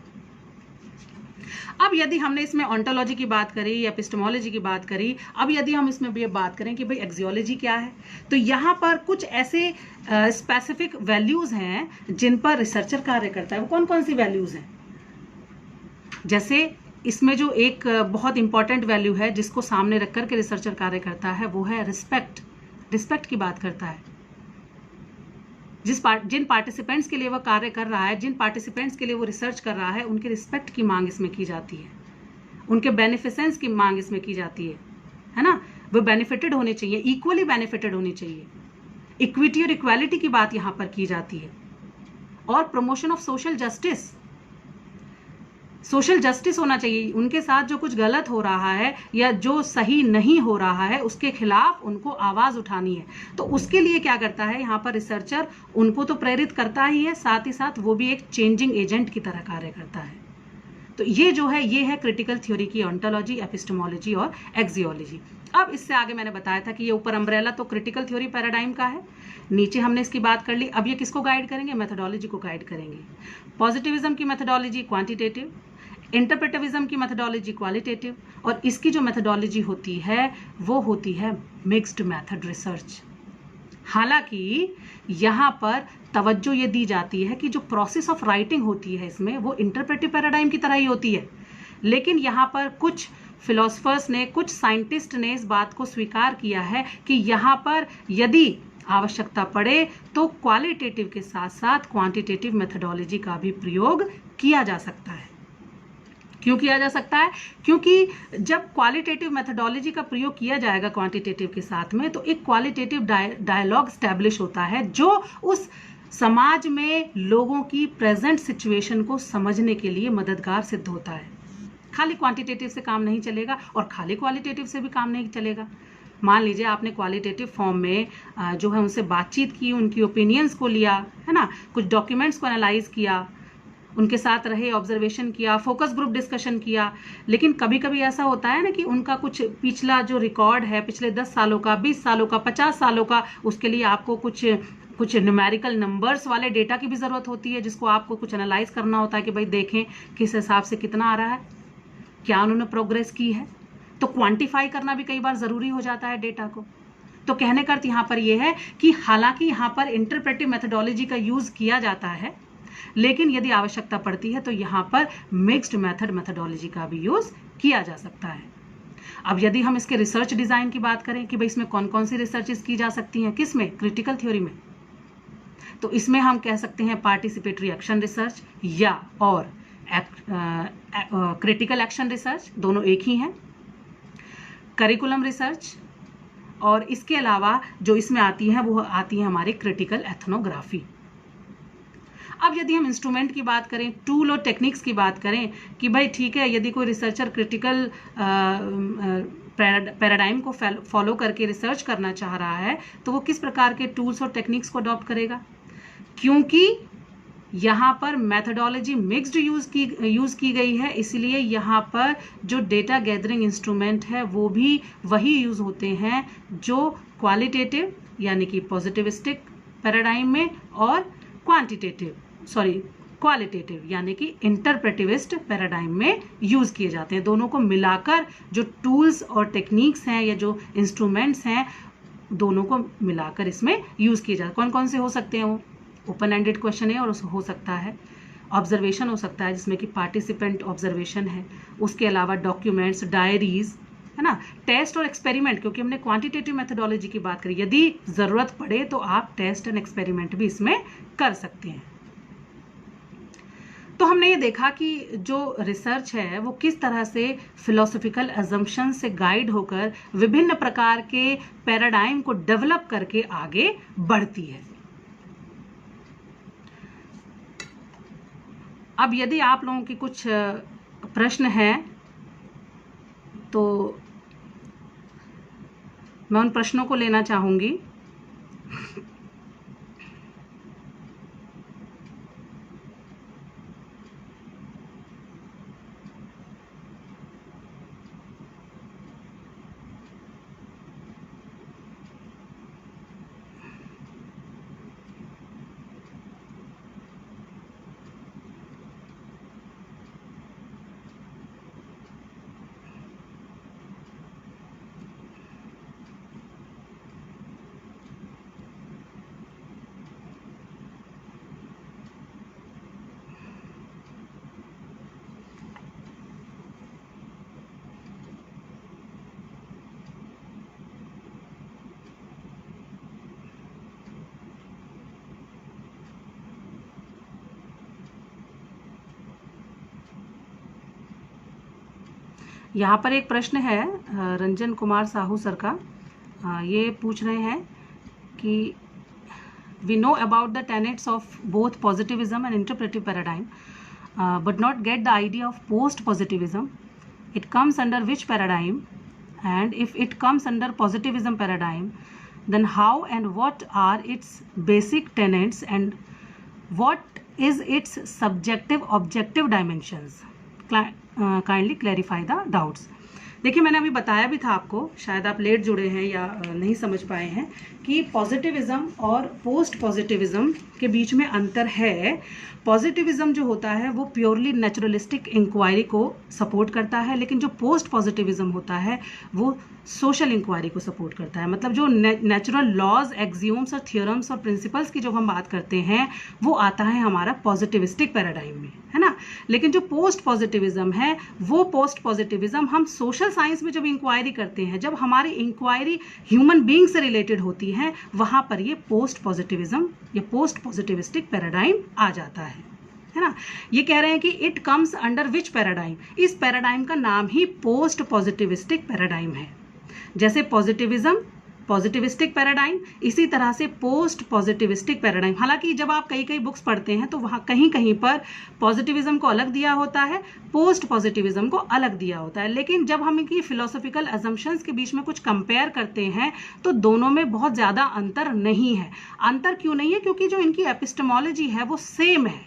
S1: अब यदि हमने इसमें ऑन्टोलॉजी की बात करी या एपिस्टेमोलॉजी की बात करी, अब यदि हम इसमें भी बात करें कि भाई एक्सियोलॉजी क्या है, तो यहाँ पर कुछ ऐसे स्पेसिफिक वैल्यूज हैं जिन पर रिसर्चर कार्य करता है। वो कौन कौन सी वैल्यूज हैं? जैसे इसमें जो एक बहुत इंपॉर्टेंट वैल्यू है जिसको सामने रख करके रिसर्चर कार्य करता है वो है रिस्पेक्ट। रिस्पेक्ट की बात करता है। जिन पार्टिसिपेंट्स के लिए वो कार्य कर रहा है, जिन पार्टिसिपेंट्स के लिए वो रिसर्च कर रहा है, उनके रिस्पेक्ट की मांग इसमें की जाती है, उनके बेनिफिसेंस की मांग इसमें की जाती है ना। वो बेनिफिटेड होने चाहिए, इक्वली बेनिफिटेड होने चाहिए। इक्विटी और इक्वालिटी की बात यहाँ पर की जाती है, और promotion of social justice. Social justice होना चाहिए। उनके साथ जो कुछ गलत हो रहा है या जो सही नहीं हो रहा है उसके खिलाफ उनको आवाज उठानी है। तो उसके लिए क्या करता है यहाँ पर रिसर्चर? उनको तो प्रेरित करता ही है, साथ ही साथ वो भी एक चेंजिंग एजेंट की तरह कार्य करता है। तो ये जो है, ये है क्रिटिकल थ्योरी की ऑन्टोलॉजी, एपिस्टेमोलॉजी और एक्सियोलॉजी। अब इससे आगे मैंने बताया था कि ये ऊपर अम्ब्रेला तो क्रिटिकल थ्योरी पैराडाइम का है, नीचे हमने इसकी बात कर ली। अब ये किसको गाइड करेंगे? मेथोडोलॉजी को गाइड करेंगे। पॉजिटिविज्म की मेथोडोलॉजी क्वांटिटेटिव, इंटरप्रेटिविज्म की मेथोडोलॉजी क्वालिटेटिव, और इसकी जो मेथोडोलॉजी होती है वो होती है मिक्स्ड मेथड रिसर्च। हालांकि यहाँ पर तवज्जो ये दी जाती है कि जो प्रोसेस ऑफ राइटिंग होती है इसमें वो इंटरप्रेटिव पैराडाइम की तरह ही होती है, लेकिन यहाँ पर कुछ फिलोसफर्स ने, कुछ साइंटिस्ट ने इस बात को स्वीकार किया है कि यहाँ पर यदि आवश्यकता पड़े तो क्वालिटेटिव के साथ साथ क्वांटिटेटिव मेथडोलॉजी का भी प्रयोग किया जा सकता है। क्यों किया जा सकता है? क्योंकि जब क्वालिटेटिव मेथडोलॉजी का प्रयोग किया जाएगा क्वांटिटेटिव के साथ में, तो एक क्वालिटेटिव डायलॉग स्टैब्लिश होता है जो उस समाज में लोगों की प्रेजेंट सिचुएशन को समझने के लिए मददगार सिद्ध होता है। खाली क्वांटिटेटिव से काम नहीं चलेगा और खाली क्वालिटेटिव से भी काम नहीं चलेगा। मान लीजिए आपने क्वालिटेटिव फॉर्म में जो है उनसे बातचीत की, उनकी ओपिनियंस को लिया, है ना, कुछ डॉक्यूमेंट्स को एनालाइज किया, उनके साथ रहे, ऑब्जर्वेशन किया, फोकस ग्रुप डिस्कशन किया, लेकिन कभी कभी ऐसा होता है ना कि उनका कुछ पिछला जो रिकॉर्ड है, पिछले 10 सालों का, 20 सालों का, 50 सालों का, उसके लिए आपको कुछ न्यूमेरिकल नंबर्स वाले डेटा की भी ज़रूरत होती है, जिसको आपको कुछ एनालाइज करना होता है कि भाई देखें किस हिसाब से कितना आ रहा है, क्या उन्होंने प्रोग्रेस की है। तो क्वांटिफाई करना भी कई बार ज़रूरी हो जाता है डेटा को। तो कहने का अर्थ यहाँ पर यह है कि हालांकि यहाँ पर इंटरप्रेटिव मेथडोलॉजी का यूज़ किया जाता है, लेकिन यदि आवश्यकता पड़ती है तो यहाँ पर मिक्स्ड मेथडोलॉजी का भी यूज़ किया जा सकता है। अब यदि हम इसके रिसर्च डिज़ाइन की बात करें कि भाई इसमें कौन कौन सी रिसर्चेस की जा सकती हैं, किस में, क्रिटिकल थ्योरी में, तो इसमें हम कह सकते हैं पार्टिसिपेटरी एक्शन रिसर्च या और क्रिटिकल एक्शन रिसर्च, दोनों एक ही हैं, करिकुलम रिसर्च, और इसके अलावा जो इसमें आती है वो आती है हमारी क्रिटिकल एथनोग्राफी। अब यदि हम इंस्ट्रूमेंट की बात करें, टूल और टेक्निक्स की बात करें कि भाई ठीक है, यदि कोई रिसर्चर क्रिटिकल पैराडाइम को फॉलो करके रिसर्च करना चाह रहा है तो वो किस प्रकार के टूल्स और टेक्निक्स को अडॉप्ट करेगा, क्योंकि यहाँ पर मेथडोलॉजी मिक्स्ड यूज़ की गई है, इसलिए यहाँ पर जो डेटा गैदरिंग इंस्ट्रूमेंट है वो भी वही यूज़ होते हैं जो क्वालिटेटिव यानी कि पॉजिटिविस्टिक पैराडाइम में और क्वालिटेटिव यानी कि इंटरप्रेटिविस्ट पैराडाइम में यूज़ किए जाते हैं। दोनों को मिलाकर जो टूल्स और टेक्निक्स हैं या जो इंस्ट्रूमेंट्स हैं, दोनों को मिलाकर इसमें यूज़ किए जाते हैं। कौन कौन से हो सकते हैं वो? ओपन एंडेड क्वेश्चन है और हो सकता है, ऑब्जर्वेशन हो सकता है जिसमें कि पार्टिसिपेंट ऑब्जर्वेशन है, उसके अलावा डॉक्यूमेंट्स, डायरीज, है ना, टेस्ट और एक्सपेरिमेंट, क्योंकि हमने क्वांटिटेटिव मेथडोलॉजी की बात करी, यदि ज़रूरत पड़े तो आप टेस्ट एंड एक्सपेरिमेंट भी इसमें कर सकते हैं। तो हमने ये देखा कि जो रिसर्च है वो किस तरह से फिलोसॉफिकल अजम्पशन से गाइड होकर विभिन्न प्रकार के पैराडाइम को डेवलप करके आगे बढ़ती है। अब यदि आप लोगों की कुछ प्रश्न हैं तो मैं उन प्रश्नों को लेना चाहूँगी। यहाँ पर एक प्रश्न है रंजन कुमार साहू सर का। ये पूछ रहे हैं कि we know about the tenets of both positivism and interpretive paradigm but not get the idea of post positivism, it comes under which paradigm, and if it comes under positivism paradigm then how and what are its basic tenets and what is its subjective objective dimensions, kindly clarify the doubts। देखिए मैंने अभी बताया भी था आपको, शायद आप late जुड़े हैं या नहीं समझ पाए हैं कि पॉजिटिविज्म और पोस्ट पॉजिटिविज्म के बीच में अंतर है। पॉजिटिविज्म जो होता है वो प्योरली नेचुरलिस्टिक इंक्वायरी को सपोर्ट करता है, लेकिन जो पोस्ट पॉजिटिविज्म होता है वो सोशल इंक्वायरी को सपोर्ट करता है। मतलब जो नेचुरल लॉज, एक्सियोम्स और थियोरम्स और प्रिंसिपल्स की जो हम बात करते हैं वो आता है हमारा पॉजिटिविस्टिक पैराडाइम में, है ना। लेकिन जो पोस्ट पॉजिटिविज्म है, वो पोस्ट पॉजिटिविज्म हम सोशल साइंस में जब इंक्वायरी करते हैं, जब हमारी इंक्वायरी ह्यूमन बीइंग से रिलेटेड होती है, वहां पर ये पोस्ट पॉजिटिविज्म या पोस्ट पॉजिटिविस्टिक पैराडाइम आ जाता है ना। ये कह रहे हैं कि it comes under which paradigm, इस पैराडाइम का नाम ही पोस्ट पॉजिटिविस्टिक पैराडाइम है। जैसे पॉजिटिविज्म पॉजिटिविस्टिक पैराडाइम, इसी तरह से पोस्ट पॉजिटिविस्टिक पैराडाइम। हालांकि जब आप कई बुक्स पढ़ते हैं तो वहाँ कहीं पर पॉजिटिविज्म को अलग दिया होता है, पोस्ट पॉजिटिविज्म को अलग दिया होता है, लेकिन जब हम इनकी फिलोसॉफिकल अजम्पशंस के बीच में कुछ कंपेयर करते हैं तो दोनों में बहुत ज़्यादा अंतर नहीं है। अंतर क्यों नहीं है? क्योंकि जो इनकी एपिस्टेमोलॉजी है वो सेम है।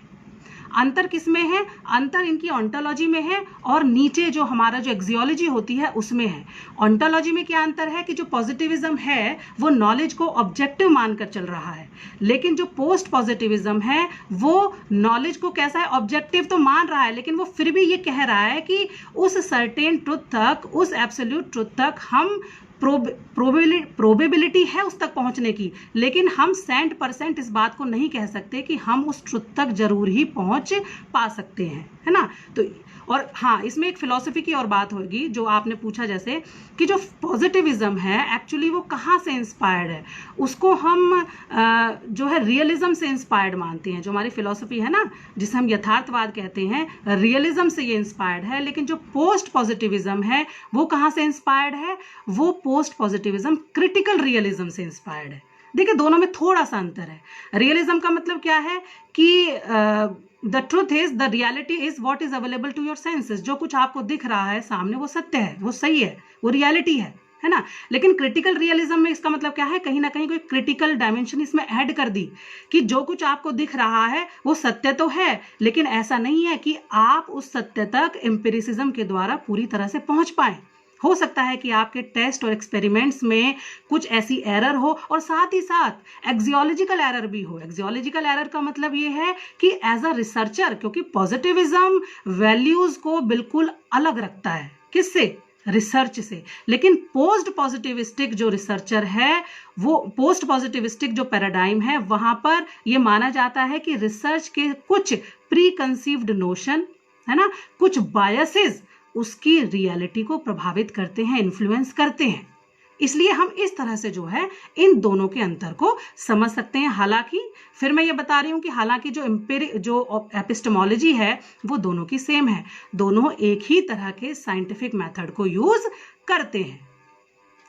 S1: अंतर किसमें है? अंतर इनकी ऑन्टोलॉजी में है और नीचे जो हमारा जो एक्सियोलॉजी होती है उसमें है। ऑन्टोलॉजी में क्या अंतर है कि जो पॉजिटिविज्म है वो नॉलेज को ऑब्जेक्टिव मानकर चल रहा है, लेकिन जो पोस्ट पॉजिटिविज्म है वो नॉलेज को कैसा है? ऑब्जेक्टिव तो मान रहा है, लेकिन वो फिर भी ये कह रहा है कि उस सर्टेन ट्रुथ तक, उस एब्सोल्यूट ट्रुथ तक हम प्रोबेबिलिटी है उस तक पहुंचने की, लेकिन हम 100% इस बात को नहीं कह सकते कि हम उस ट्रुथ तक जरूर ही पहुंच पा सकते हैं, है ना। तो और हाँ, इसमें एक फिलॉसफी की और बात होगी जो आपने पूछा, जैसे कि जो पॉजिटिविज्म है एक्चुअली वो कहाँ से इंस्पायर्ड है। उसको हम जो है रियलिज्म से इंस्पायर्ड मानते हैं। जो हमारी फिलॉसफी है ना, जिसे हम यथार्थवाद कहते हैं, रियलिज्म से ये इंस्पायर्ड है। लेकिन जो पोस्ट पॉजिटिविज्म है वो कहाँ से इंस्पायर्ड है? वो पोस्ट पॉजिटिविज्म क्रिटिकल रियलिज्म से इंस्पायर्ड है। देखिए, दोनों में थोड़ा सा अंतर है। रियलिज्म का मतलब क्या है कि the truth is, the reality is what is available to your senses. जो कुछ आपको दिख रहा है सामने वो सत्य है, वो सही है, वो रियलिटी है ना। लेकिन क्रिटिकल रियलिज्म में इसका मतलब क्या है? कहीं ना कहीं कोई क्रिटिकल डायमेंशन इसमें ऐड कर दी कि जो कुछ आपको दिख रहा है वो सत्य तो है, लेकिन ऐसा नहीं है कि आप उस सत्य तक एम्पिरिसिज्म के द्वारा पूरी तरह से पहुंच पाए। हो सकता है कि आपके टेस्ट और एक्सपेरिमेंट्स में कुछ ऐसी एरर हो, और साथ ही साथ एक्सियोलॉजिकल एरर भी हो। एक्सियोलॉजिकल एरर का मतलब ये है कि एज अ रिसर्चर, क्योंकि पॉजिटिविज्म वैल्यूज को बिल्कुल अलग रखता है, किससे? रिसर्च से। लेकिन पोस्ट पॉजिटिविस्टिक जो रिसर्चर है, वो पोस्ट पॉजिटिविस्टिक जो पैराडाइम है, वहां पर यह माना जाता है कि रिसर्च के कुछ प्री कंसीव्ड नोशन, है ना, कुछ बायसेस उसकी रियलिटी को प्रभावित करते हैं, इन्फ्लुएंस करते हैं। इसलिए हम इस तरह से जो है इन दोनों के अंतर को समझ सकते हैं। हालांकि फिर मैं ये बता रही हूं कि हालांकि जो एपिस्टेमोलॉजी है वो दोनों की सेम है, दोनों एक ही तरह के साइंटिफिक मेथड को यूज करते हैं।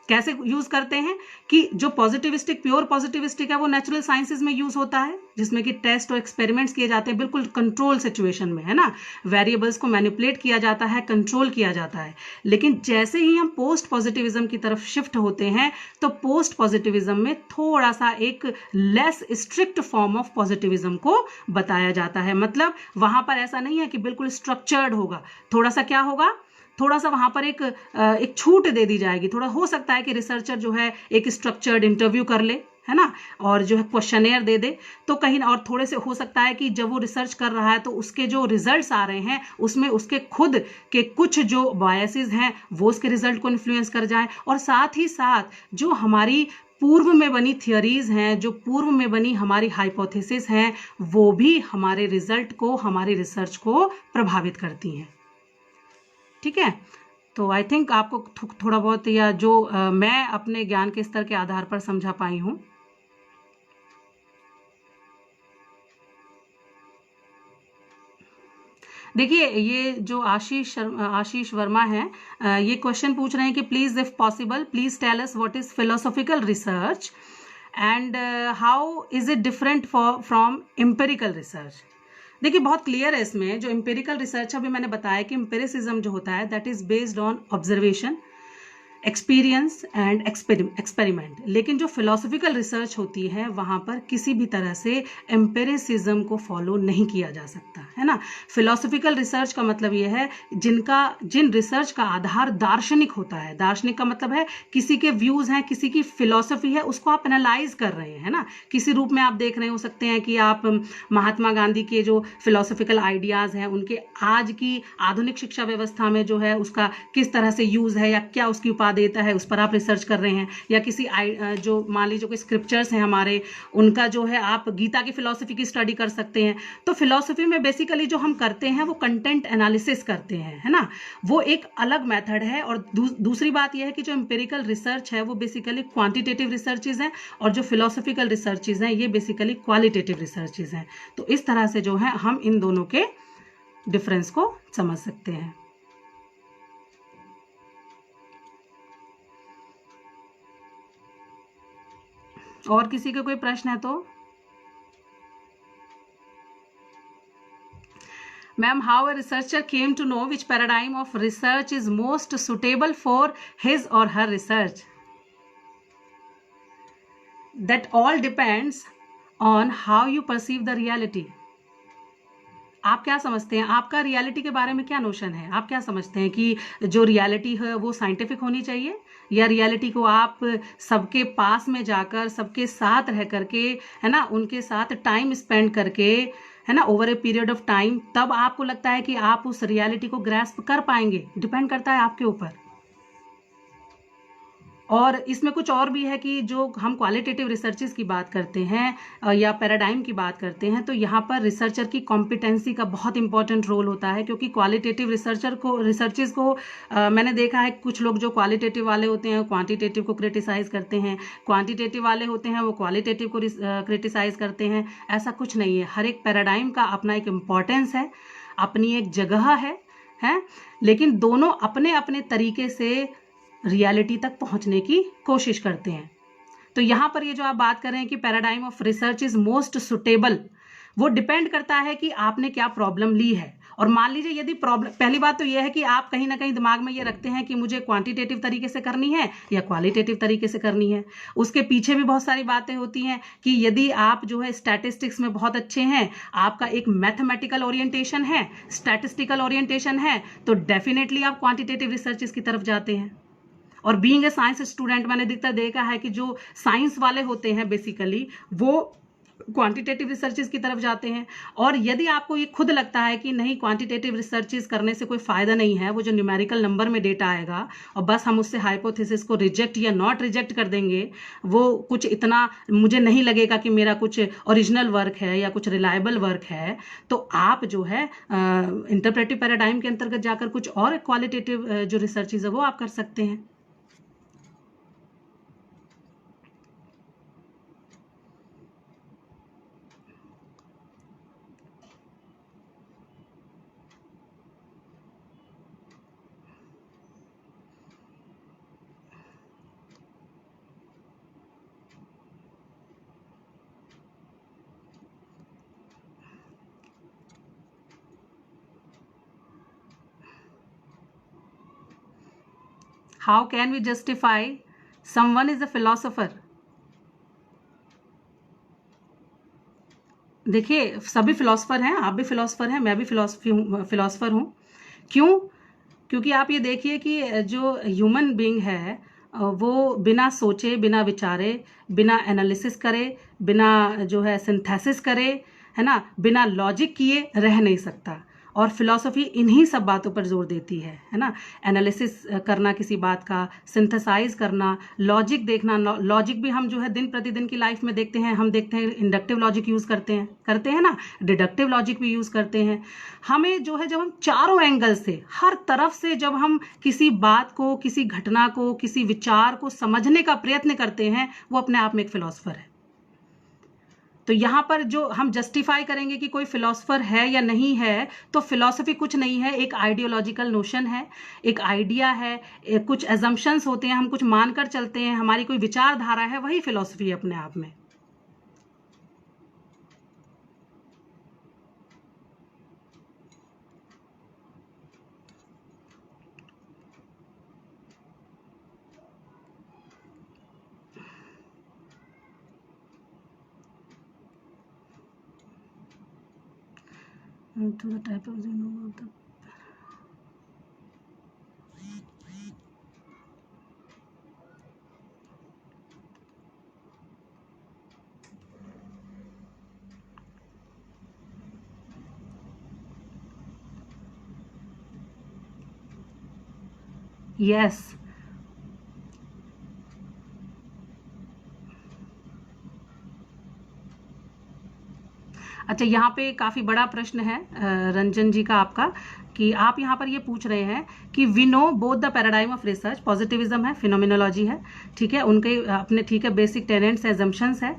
S1: कैसे यूज करते हैं कि जो पॉजिटिविस्टिक, प्योर पॉजिटिविस्टिक है, वो नेचुरल साइंसेज में यूज होता है, जिसमें कि टेस्ट और एक्सपेरिमेंट्स किए जाते हैं बिल्कुल कंट्रोल सिचुएशन में, है ना। वेरिएबल्स को मैनिपुलेट किया जाता है, कंट्रोल किया जाता है। लेकिन जैसे ही हम पोस्ट पॉजिटिविज्म की तरफ शिफ्ट होते हैं तो पोस्ट पॉजिटिविज्म में थोड़ा सा एक less strict form of positivism को बताया जाता है। मतलब वहां पर ऐसा नहीं है कि बिल्कुल स्ट्रक्चर्ड होगा, थोड़ा सा क्या होगा, थोड़ा सा वहां पर एक छूट दे दी जाएगी। थोड़ा हो सकता है कि रिसर्चर जो है एक स्ट्रक्चर्ड इंटरव्यू कर ले, है ना, और जो है क्वेश्चनेयर दे दे, तो कहीं और थोड़े से हो सकता है कि जब वो रिसर्च कर रहा है तो उसके जो रिजल्ट्स आ रहे हैं उसमें उसके खुद के कुछ जो बायसेस हैं वो उसके रिजल्ट को इन्फ्लुएंस कर जाए। और साथ ही साथ जो हमारी पूर्व में बनी थियोरीज हैं, जो पूर्व में बनी हमारी हाइपोथेसिस हैं, वो भी हमारे रिजल्ट को, हमारी रिसर्च को प्रभावित करती हैं। ठीक है, तो आई थिंक आपको थोड़ा बहुत, या जो मैं अपने ज्ञान के स्तर के आधार पर समझा पाई हूँ। देखिए, ये जो आशीष वर्मा है, ये क्वेश्चन पूछ रहे हैं कि please if possible please tell us what is philosophical research and how is it different from empirical research. देखिए, बहुत क्लियर है इसमें। जो एम्पिरिकल रिसर्च अभी मैंने बताया कि एम्पिरिसिज्म जो होता है that is based on observation, experience and experiment. लेकिन जो फिलोसॉफिकल रिसर्च होती है वहाँ पर किसी भी तरह से एम्पिरिसिज्म को फॉलो नहीं किया जा सकता, है ना। फिलोसॉफिकल रिसर्च का मतलब ये है जिन रिसर्च का आधार दार्शनिक होता है। दार्शनिक का मतलब है किसी के व्यूज हैं, किसी की फिलोसफी है, उसको आप एनालाइज कर रहे हैं, है ना। किसी रूप में आप देख रहे हो सकते हैं कि आप महात्मा गांधी के जो फिलोसॉफिकल आइडियाज हैं उनके आज की आधुनिक शिक्षा व्यवस्था में जो है उसका किस तरह से यूज है, या क्या उसकी बता देता है उस पर आप रिसर्च कर रहे हैं, या किसी जो मान लीजिए कोई स्क्रिप्चर्स हैं हमारे, उनका जो है आप गीता की फिलॉसफी की स्टडी कर सकते हैं। तो फिलॉसफी में बेसिकली जो हम करते हैं वो कंटेंट एनालिसिस करते हैं, है ना, वो एक अलग मेथड है। और दूसरी बात यह है कि जो एम्पिरिकल रिसर्च है वो बेसिकली क्वांटिटेटिव रिसर्चेज हैं, और जो फिलोसफिकल रिसर्चेज हैं ये बेसिकली क्वालिटेटिव रिसर्चेज हैं। तो इस तरह से जो है हम इन दोनों के डिफरेंस को समझ सकते हैं। और किसी का कोई प्रश्न है तो? Ma'am, how a researcher came to know which paradigm of research is most suitable for his or her research? That all depends on how you perceive the reality. आप क्या समझते हैं, आपका रियलिटी के बारे में क्या नोशन है? आप क्या समझते हैं कि जो रियलिटी है वो साइंटिफिक होनी चाहिए, या रियलिटी को आप सबके पास में जाकर, सबके साथ रह करके, है ना, उनके साथ टाइम स्पेंड करके, है ना, over a period of time, तब आपको लगता है कि आप उस रियलिटी को ग्रैस्प कर पाएंगे? डिपेंड करता है आपके ऊपर। और इसमें कुछ और भी है कि जो हम क्वालिटेटिव रिसर्चेस की बात करते हैं या पैराडाइम की बात करते हैं, तो यहाँ पर रिसर्चर की कॉम्पिटेंसी का बहुत इंपॉर्टेंट रोल होता है। क्योंकि क्वालिटेटिव रिसर्चेस को मैंने देखा है, कुछ लोग जो क्वालिटेटिव वाले होते हैं क्वांटिटेटिव को क्रिटिसाइज करते हैं, क्वांटिटेटिव वाले होते हैं वो क्वालिटेटिव को क्रिटिसाइज करते हैं। ऐसा कुछ नहीं है, हर एक पैराडाइम का अपना एक इम्पॉर्टेंस है, अपनी एक जगह है, लेकिन दोनों अपने अपने तरीके से रियलिटी तक पहुंचने की कोशिश करते हैं। तो यहाँ पर ये जो आप बात कर रहे हैं कि paradigm of research is most suitable, वो डिपेंड करता है कि आपने क्या प्रॉब्लम ली है। और मान लीजिए यदि प्रॉब्लम, पहली बात तो यह है कि आप कहीं ना कहीं दिमाग में ये रखते हैं कि मुझे क्वांटिटेटिव तरीके से करनी है या क्वालिटेटिव तरीके से करनी है। उसके पीछे भी बहुत सारी बातें होती हैं कि यदि आप जो है स्टैटिस्टिक्स में बहुत अच्छे हैं, आपका एक मैथमेटिकल ओरिएंटेशन है, स्टैटिस्टिकल ओरिएंटेशन है, तो डेफिनेटली आप क्वांटिटेटिव रिसर्चेस की तरफ जाते हैं। और बीइंग ए साइंस स्टूडेंट मैंने देखा है कि जो साइंस वाले होते हैं बेसिकली वो क्वांटिटेटिव रिसर्चेस की तरफ जाते हैं। और यदि आपको ये खुद लगता है कि नहीं, क्वांटिटेटिव रिसर्चेस करने से कोई फायदा नहीं है, वो जो न्यूमेरिकल नंबर में डेटा आएगा और बस हम उससे हाइपोथेसिस को रिजेक्ट या नॉट रिजेक्ट कर देंगे, वो कुछ इतना मुझे नहीं लगेगा कि मेरा कुछ ओरिजिनल वर्क है या कुछ रिलायबल वर्क है, तो आप जो है इंटरप्रेटिव पैराडाइम के अंतर्गत जाकर कुछ और क्वालिटेटिव जो रिसर्चेस है वो आप कर सकते हैं। How can we justify someone is a philosopher? देखिए, सभी फिलोसफर हैं, आप भी फिलोसफर हैं, मैं भी फिलोसफर हूँ। क्यों? क्योंकि आप ये देखिए कि जो ह्यूमन बीइंग है वो बिना सोचे, बिना विचारे, बिना एनालिसिस करे, बिना जो है सिंथेसिस करे, है ना, बिना लॉजिक किए रह नहीं सकता। और फिलॉसफी इन्हीं सब बातों पर जोर देती है ना, एनालिसिस करना किसी बात का, सिंथेसाइज करना, लॉजिक देखना। लॉजिक भी हम जो है दिन प्रतिदिन की लाइफ में देखते हैं, हम देखते हैं इंडक्टिव लॉजिक यूज़ करते हैं ना, डिडक्टिव लॉजिक भी यूज़ करते हैं। हमें जो है जब हम चारों एंगल से, हर तरफ से जब हम किसी बात को, किसी घटना को, किसी विचार को समझने का प्रयत्न करते हैं, वो अपने आप में एक फिलॉसफर है। तो यहाँ पर जो हम जस्टिफाई करेंगे कि कोई फिलोसफर है या नहीं है, तो फिलॉसफी कुछ नहीं है, एक आइडियोलॉजिकल नोशन है, एक आइडिया है, कुछ एजम्पशंस होते हैं, हम कुछ मानकर चलते हैं, हमारी कोई विचारधारा है, वही फिलॉसफी है अपने आप में। To the type of yes, अच्छा, यहाँ पे काफ़ी बड़ा प्रश्न है रंजन जी का आपका, कि आप यहाँ पर ये पूछ रहे हैं कि we know both the paradigm of research, positivism है, फिनोमिनोलॉजी है, ठीक है, उनके अपने ठीक है बेसिक टेनेंट्स एजम्पशंस है।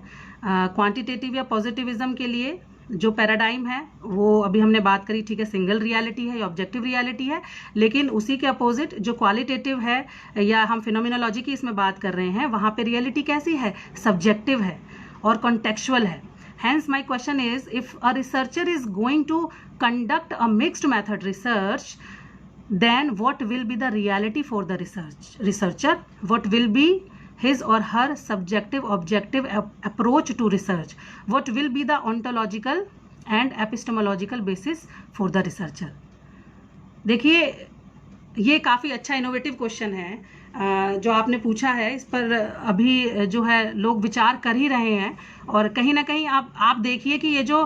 S1: क्वांटिटेटिव या पॉजिटिविज्म के लिए जो पैराडाइम है वो अभी हमने बात करी, ठीक है, सिंगल रियलिटी है या ऑब्जेक्टिव रियलिटी है। लेकिन उसी के अपोजिट जो क्वालिटेटिव है या हम फिनोमिनोलॉजी की इसमें बात कर रहे हैं, वहाँ पे रियलिटी कैसी है, सब्जेक्टिव है और कॉन्टेक्चुअल है। Hence my question is, if a researcher is going to conduct a mixed method research, then what will be the reality for the researcher? What will be his or her subjective objective approach to research? What will be the ontological and epistemological basis for the researcher? देखिए, ये काफ़ी अच्छा innovative question है जो आपने पूछा है। इस पर अभी जो है लोग विचार कर ही रहे हैं, और कहीं ना कहीं आप देखिए कि ये जो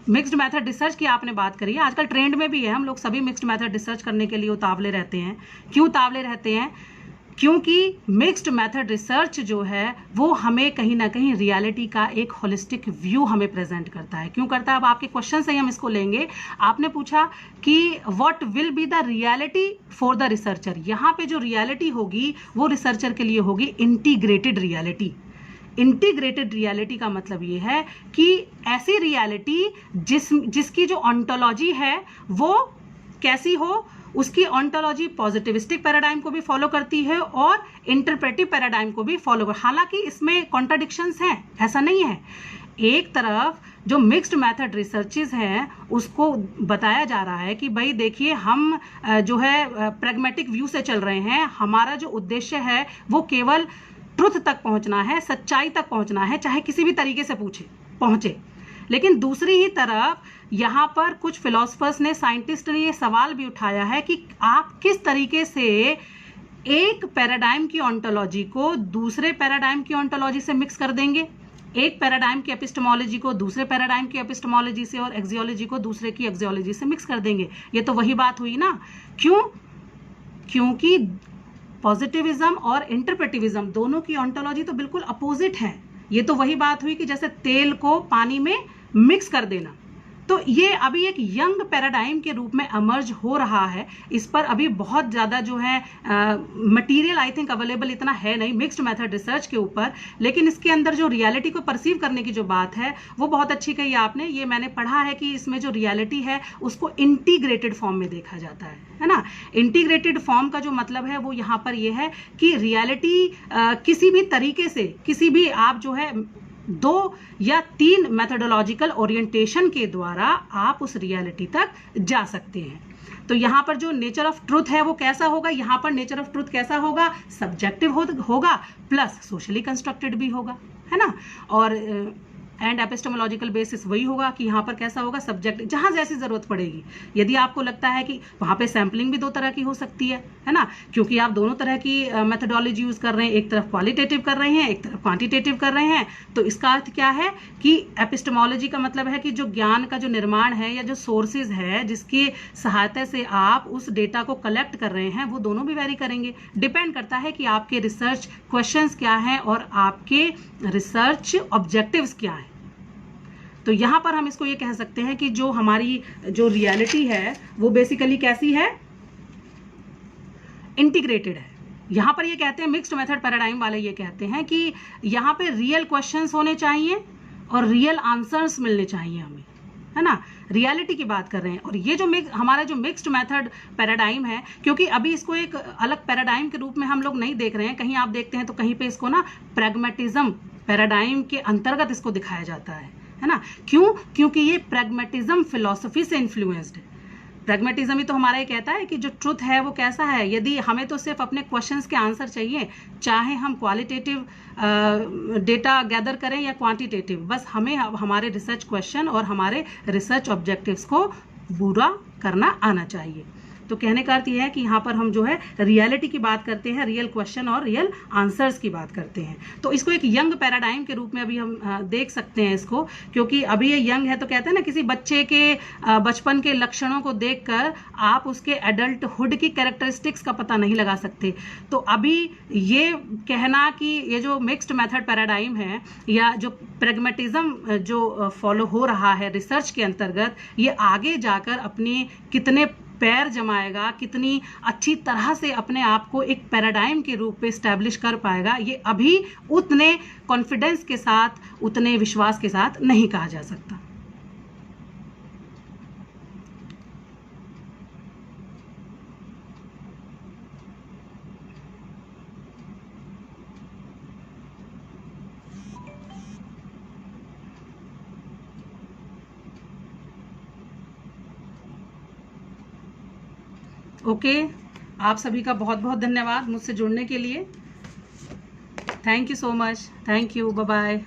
S1: मिक्स्ड मेथड रिसर्च की आपने बात करी है, आजकल ट्रेंड में भी है, हम लोग सभी मिक्स्ड मेथड रिसर्च करने के लिए उतावले रहते हैं। क्यों उतावले रहते हैं? क्योंकि मिक्स्ड मेथड रिसर्च जो है वो हमें कहीं ना कहीं रियलिटी का एक होलिस्टिक व्यू हमें प्रेजेंट करता है। क्यों करता है? अब आपके क्वेश्चन से ही हम इसको लेंगे। आपने पूछा कि what will be the reality for the researcher. यहाँ पे जो रियलिटी होगी वो रिसर्चर के लिए होगी इंटीग्रेटेड रियलिटी। इंटीग्रेटेड रियलिटी का मतलब ये है कि ऐसी रियलिटी जिसकी जो ऑन्टोलॉजी है वो कैसी हो, उसकी ऑन्टोलॉजी पॉजिटिविस्टिक पैराडाइम को भी फॉलो करती है और इंटरप्रेटिव पैराडाइम को भी फॉलो करती है। हालांकि इसमें कॉन्ट्राडिक्शंस हैं, ऐसा नहीं है। एक तरफ जो मिक्स्ड मेथड रिसर्चेज हैं उसको बताया जा रहा है कि भाई देखिए, हम जो है प्रैग्मेटिक व्यू से चल रहे हैं, हमारा जो उद्देश्य है वो केवल ट्रुथ तक पहुंचना है, सच्चाई तक पहुंचना है, चाहे किसी भी तरीके से पहुंचे। लेकिन दूसरी ही तरफ यहाँ पर कुछ फिलोसफर्स ने, साइंटिस्ट ने ये सवाल भी उठाया है कि आप किस तरीके से एक पैराडाइम की ऑन्टोलॉजी को दूसरे पैराडाइम की ऑन्टोलॉजी से मिक्स कर देंगे, एक पैराडाइम की एपिस्टेमोलॉजी को दूसरे पैराडाइम की एपिस्टेमोलॉजी से और एक्सियोलॉजी को दूसरे की एक्सियोलॉजी से मिक्स कर देंगे। ये तो वही बात हुई ना। क्यों? क्योंकि पॉजिटिविज्म और इंटरप्रेटिविज्म दोनों की ऑन्टोलॉजी तो बिल्कुल अपोजिट है। ये तो वही बात हुई कि जैसे तेल को पानी में मिक्स कर देना। तो ये अभी एक यंग पैराडाइम के रूप में अमर्ज हो रहा है। इस पर अभी बहुत ज़्यादा जो है मटेरियल आई थिंक अवेलेबल इतना है नहीं मिक्स्ड मेथड रिसर्च के ऊपर, लेकिन इसके अंदर जो रियलिटी को परसीव करने की जो बात है वो बहुत अच्छी कही आपने। ये मैंने पढ़ा है कि इसमें जो रियलिटी है उसको इंटीग्रेटेड फॉर्म में देखा जाता है ना। इंटीग्रेटेड फॉर्म का जो मतलब है वो यहाँ पर ये है कि रियलिटी किसी भी तरीके से, किसी भी आप जो है 2 या 3 मेथोडोलॉजिकल ओरिएंटेशन के द्वारा आप उस रियलिटी तक जा सकते हैं। तो यहाँ पर जो नेचर ऑफ ट्रुथ है वो कैसा होगा? यहाँ पर नेचर ऑफ ट्रुथ कैसा होगा? सब्जेक्टिव होगा प्लस सोशली कंस्ट्रक्टेड भी होगा, है ना। और एंड एपिस्टेमोलॉजिकल बेसिस वही होगा कि यहाँ पर कैसा होगा? सब्जेक्ट, जहाँ जैसी जरूरत पड़ेगी। यदि आपको लगता है कि वहाँ पे सैम्पलिंग भी 2 तरह की हो सकती है ना, क्योंकि आप दोनों तरह की मेथोडोलॉजी यूज कर रहे हैं, एक तरफ क्वालिटेटिव कर रहे हैं, एक तरफ क्वांटिटेटिव कर रहे हैं। तो इसका अर्थ क्या है कि एपिस्टेमोलॉजी का मतलब है कि जो ज्ञान का जो निर्माण है या जो सोर्सेज है जिसकी सहायता से आप उस डेटा को कलेक्ट कर रहे हैं वो दोनों भी वेरी करेंगे। डिपेंड करता है कि आपके रिसर्च क्वेश्चंस क्या हैं और आपके रिसर्च ऑब्जेक्टिव्स क्या हैं। तो यहाँ पर हम इसको ये कह सकते हैं कि जो हमारी जो रियलिटी है वो बेसिकली कैसी है? इंटीग्रेटेड है। यहाँ पर ये कहते हैं मिक्स्ड मेथड पैराडाइम वाले ये कहते हैं कि यहाँ पे रियल क्वेश्चंस होने चाहिए और रियल आंसर्स मिलने चाहिए हमें, है ना। रियलिटी की बात कर रहे हैं। और ये जो हमारा जो मिक्स्ड मेथड पैराडाइम है, क्योंकि अभी इसको एक अलग पैराडाइम के रूप में हम लोग नहीं देख रहे हैं, कहीं आप देखते हैं तो कहीं पे इसको ना प्रैग्मेटिज्म पैराडाइम के अंतर्गत इसको दिखाया जाता है ना। क्यों? क्योंकि ये प्रैग्मेटिज्म फिलॉसफी से इन्फ्लुएंस्ड है। प्रैग्मेटिज्म ही तो हमारा ये कहता है कि जो ट्रुथ है वो कैसा है। यदि हमें तो सिर्फ अपने क्वेश्चंस के आंसर चाहिए, चाहे हम क्वालिटेटिव डेटा गैदर करें या क्वांटिटेटिव, बस हमें हमारे रिसर्च क्वेश्चन और हमारे रिसर्च ऑब्जेक्टिव्स को पूरा करना आना चाहिए। तो कहने का अर्थ यह है कि यहाँ पर हम जो है रियलिटी की बात करते हैं, रियल क्वेश्चन और रियल आंसर्स की बात करते हैं। तो इसको एक यंग पैराडाइम के रूप में अभी हम देख सकते हैं इसको, क्योंकि अभी ये यंग है। तो कहते हैं ना, किसी बच्चे के बचपन के लक्षणों को देखकर आप उसके एडल्टहुड की कैरेक्टरिस्टिक्स का पता नहीं लगा सकते। तो अभी ये कहना कि ये जो मिक्स्ड मेथड पैराडाइम है या जो प्रैग्मेटिज्म जो फॉलो हो रहा है रिसर्च के अंतर्गत, ये आगे जाकर अपने कितने पैर जमाएगा, कितनी अच्छी तरह से अपने आप को एक पैराडाइम के रूप में स्टैब्लिश कर पाएगा, ये अभी उतने कॉन्फिडेंस के साथ, उतने विश्वास के साथ नहीं कहा जा सकता। ओके, आप सभी का बहुत बहुत धन्यवाद मुझसे जुड़ने के लिए। Thank you so much. Thank you, bye bye.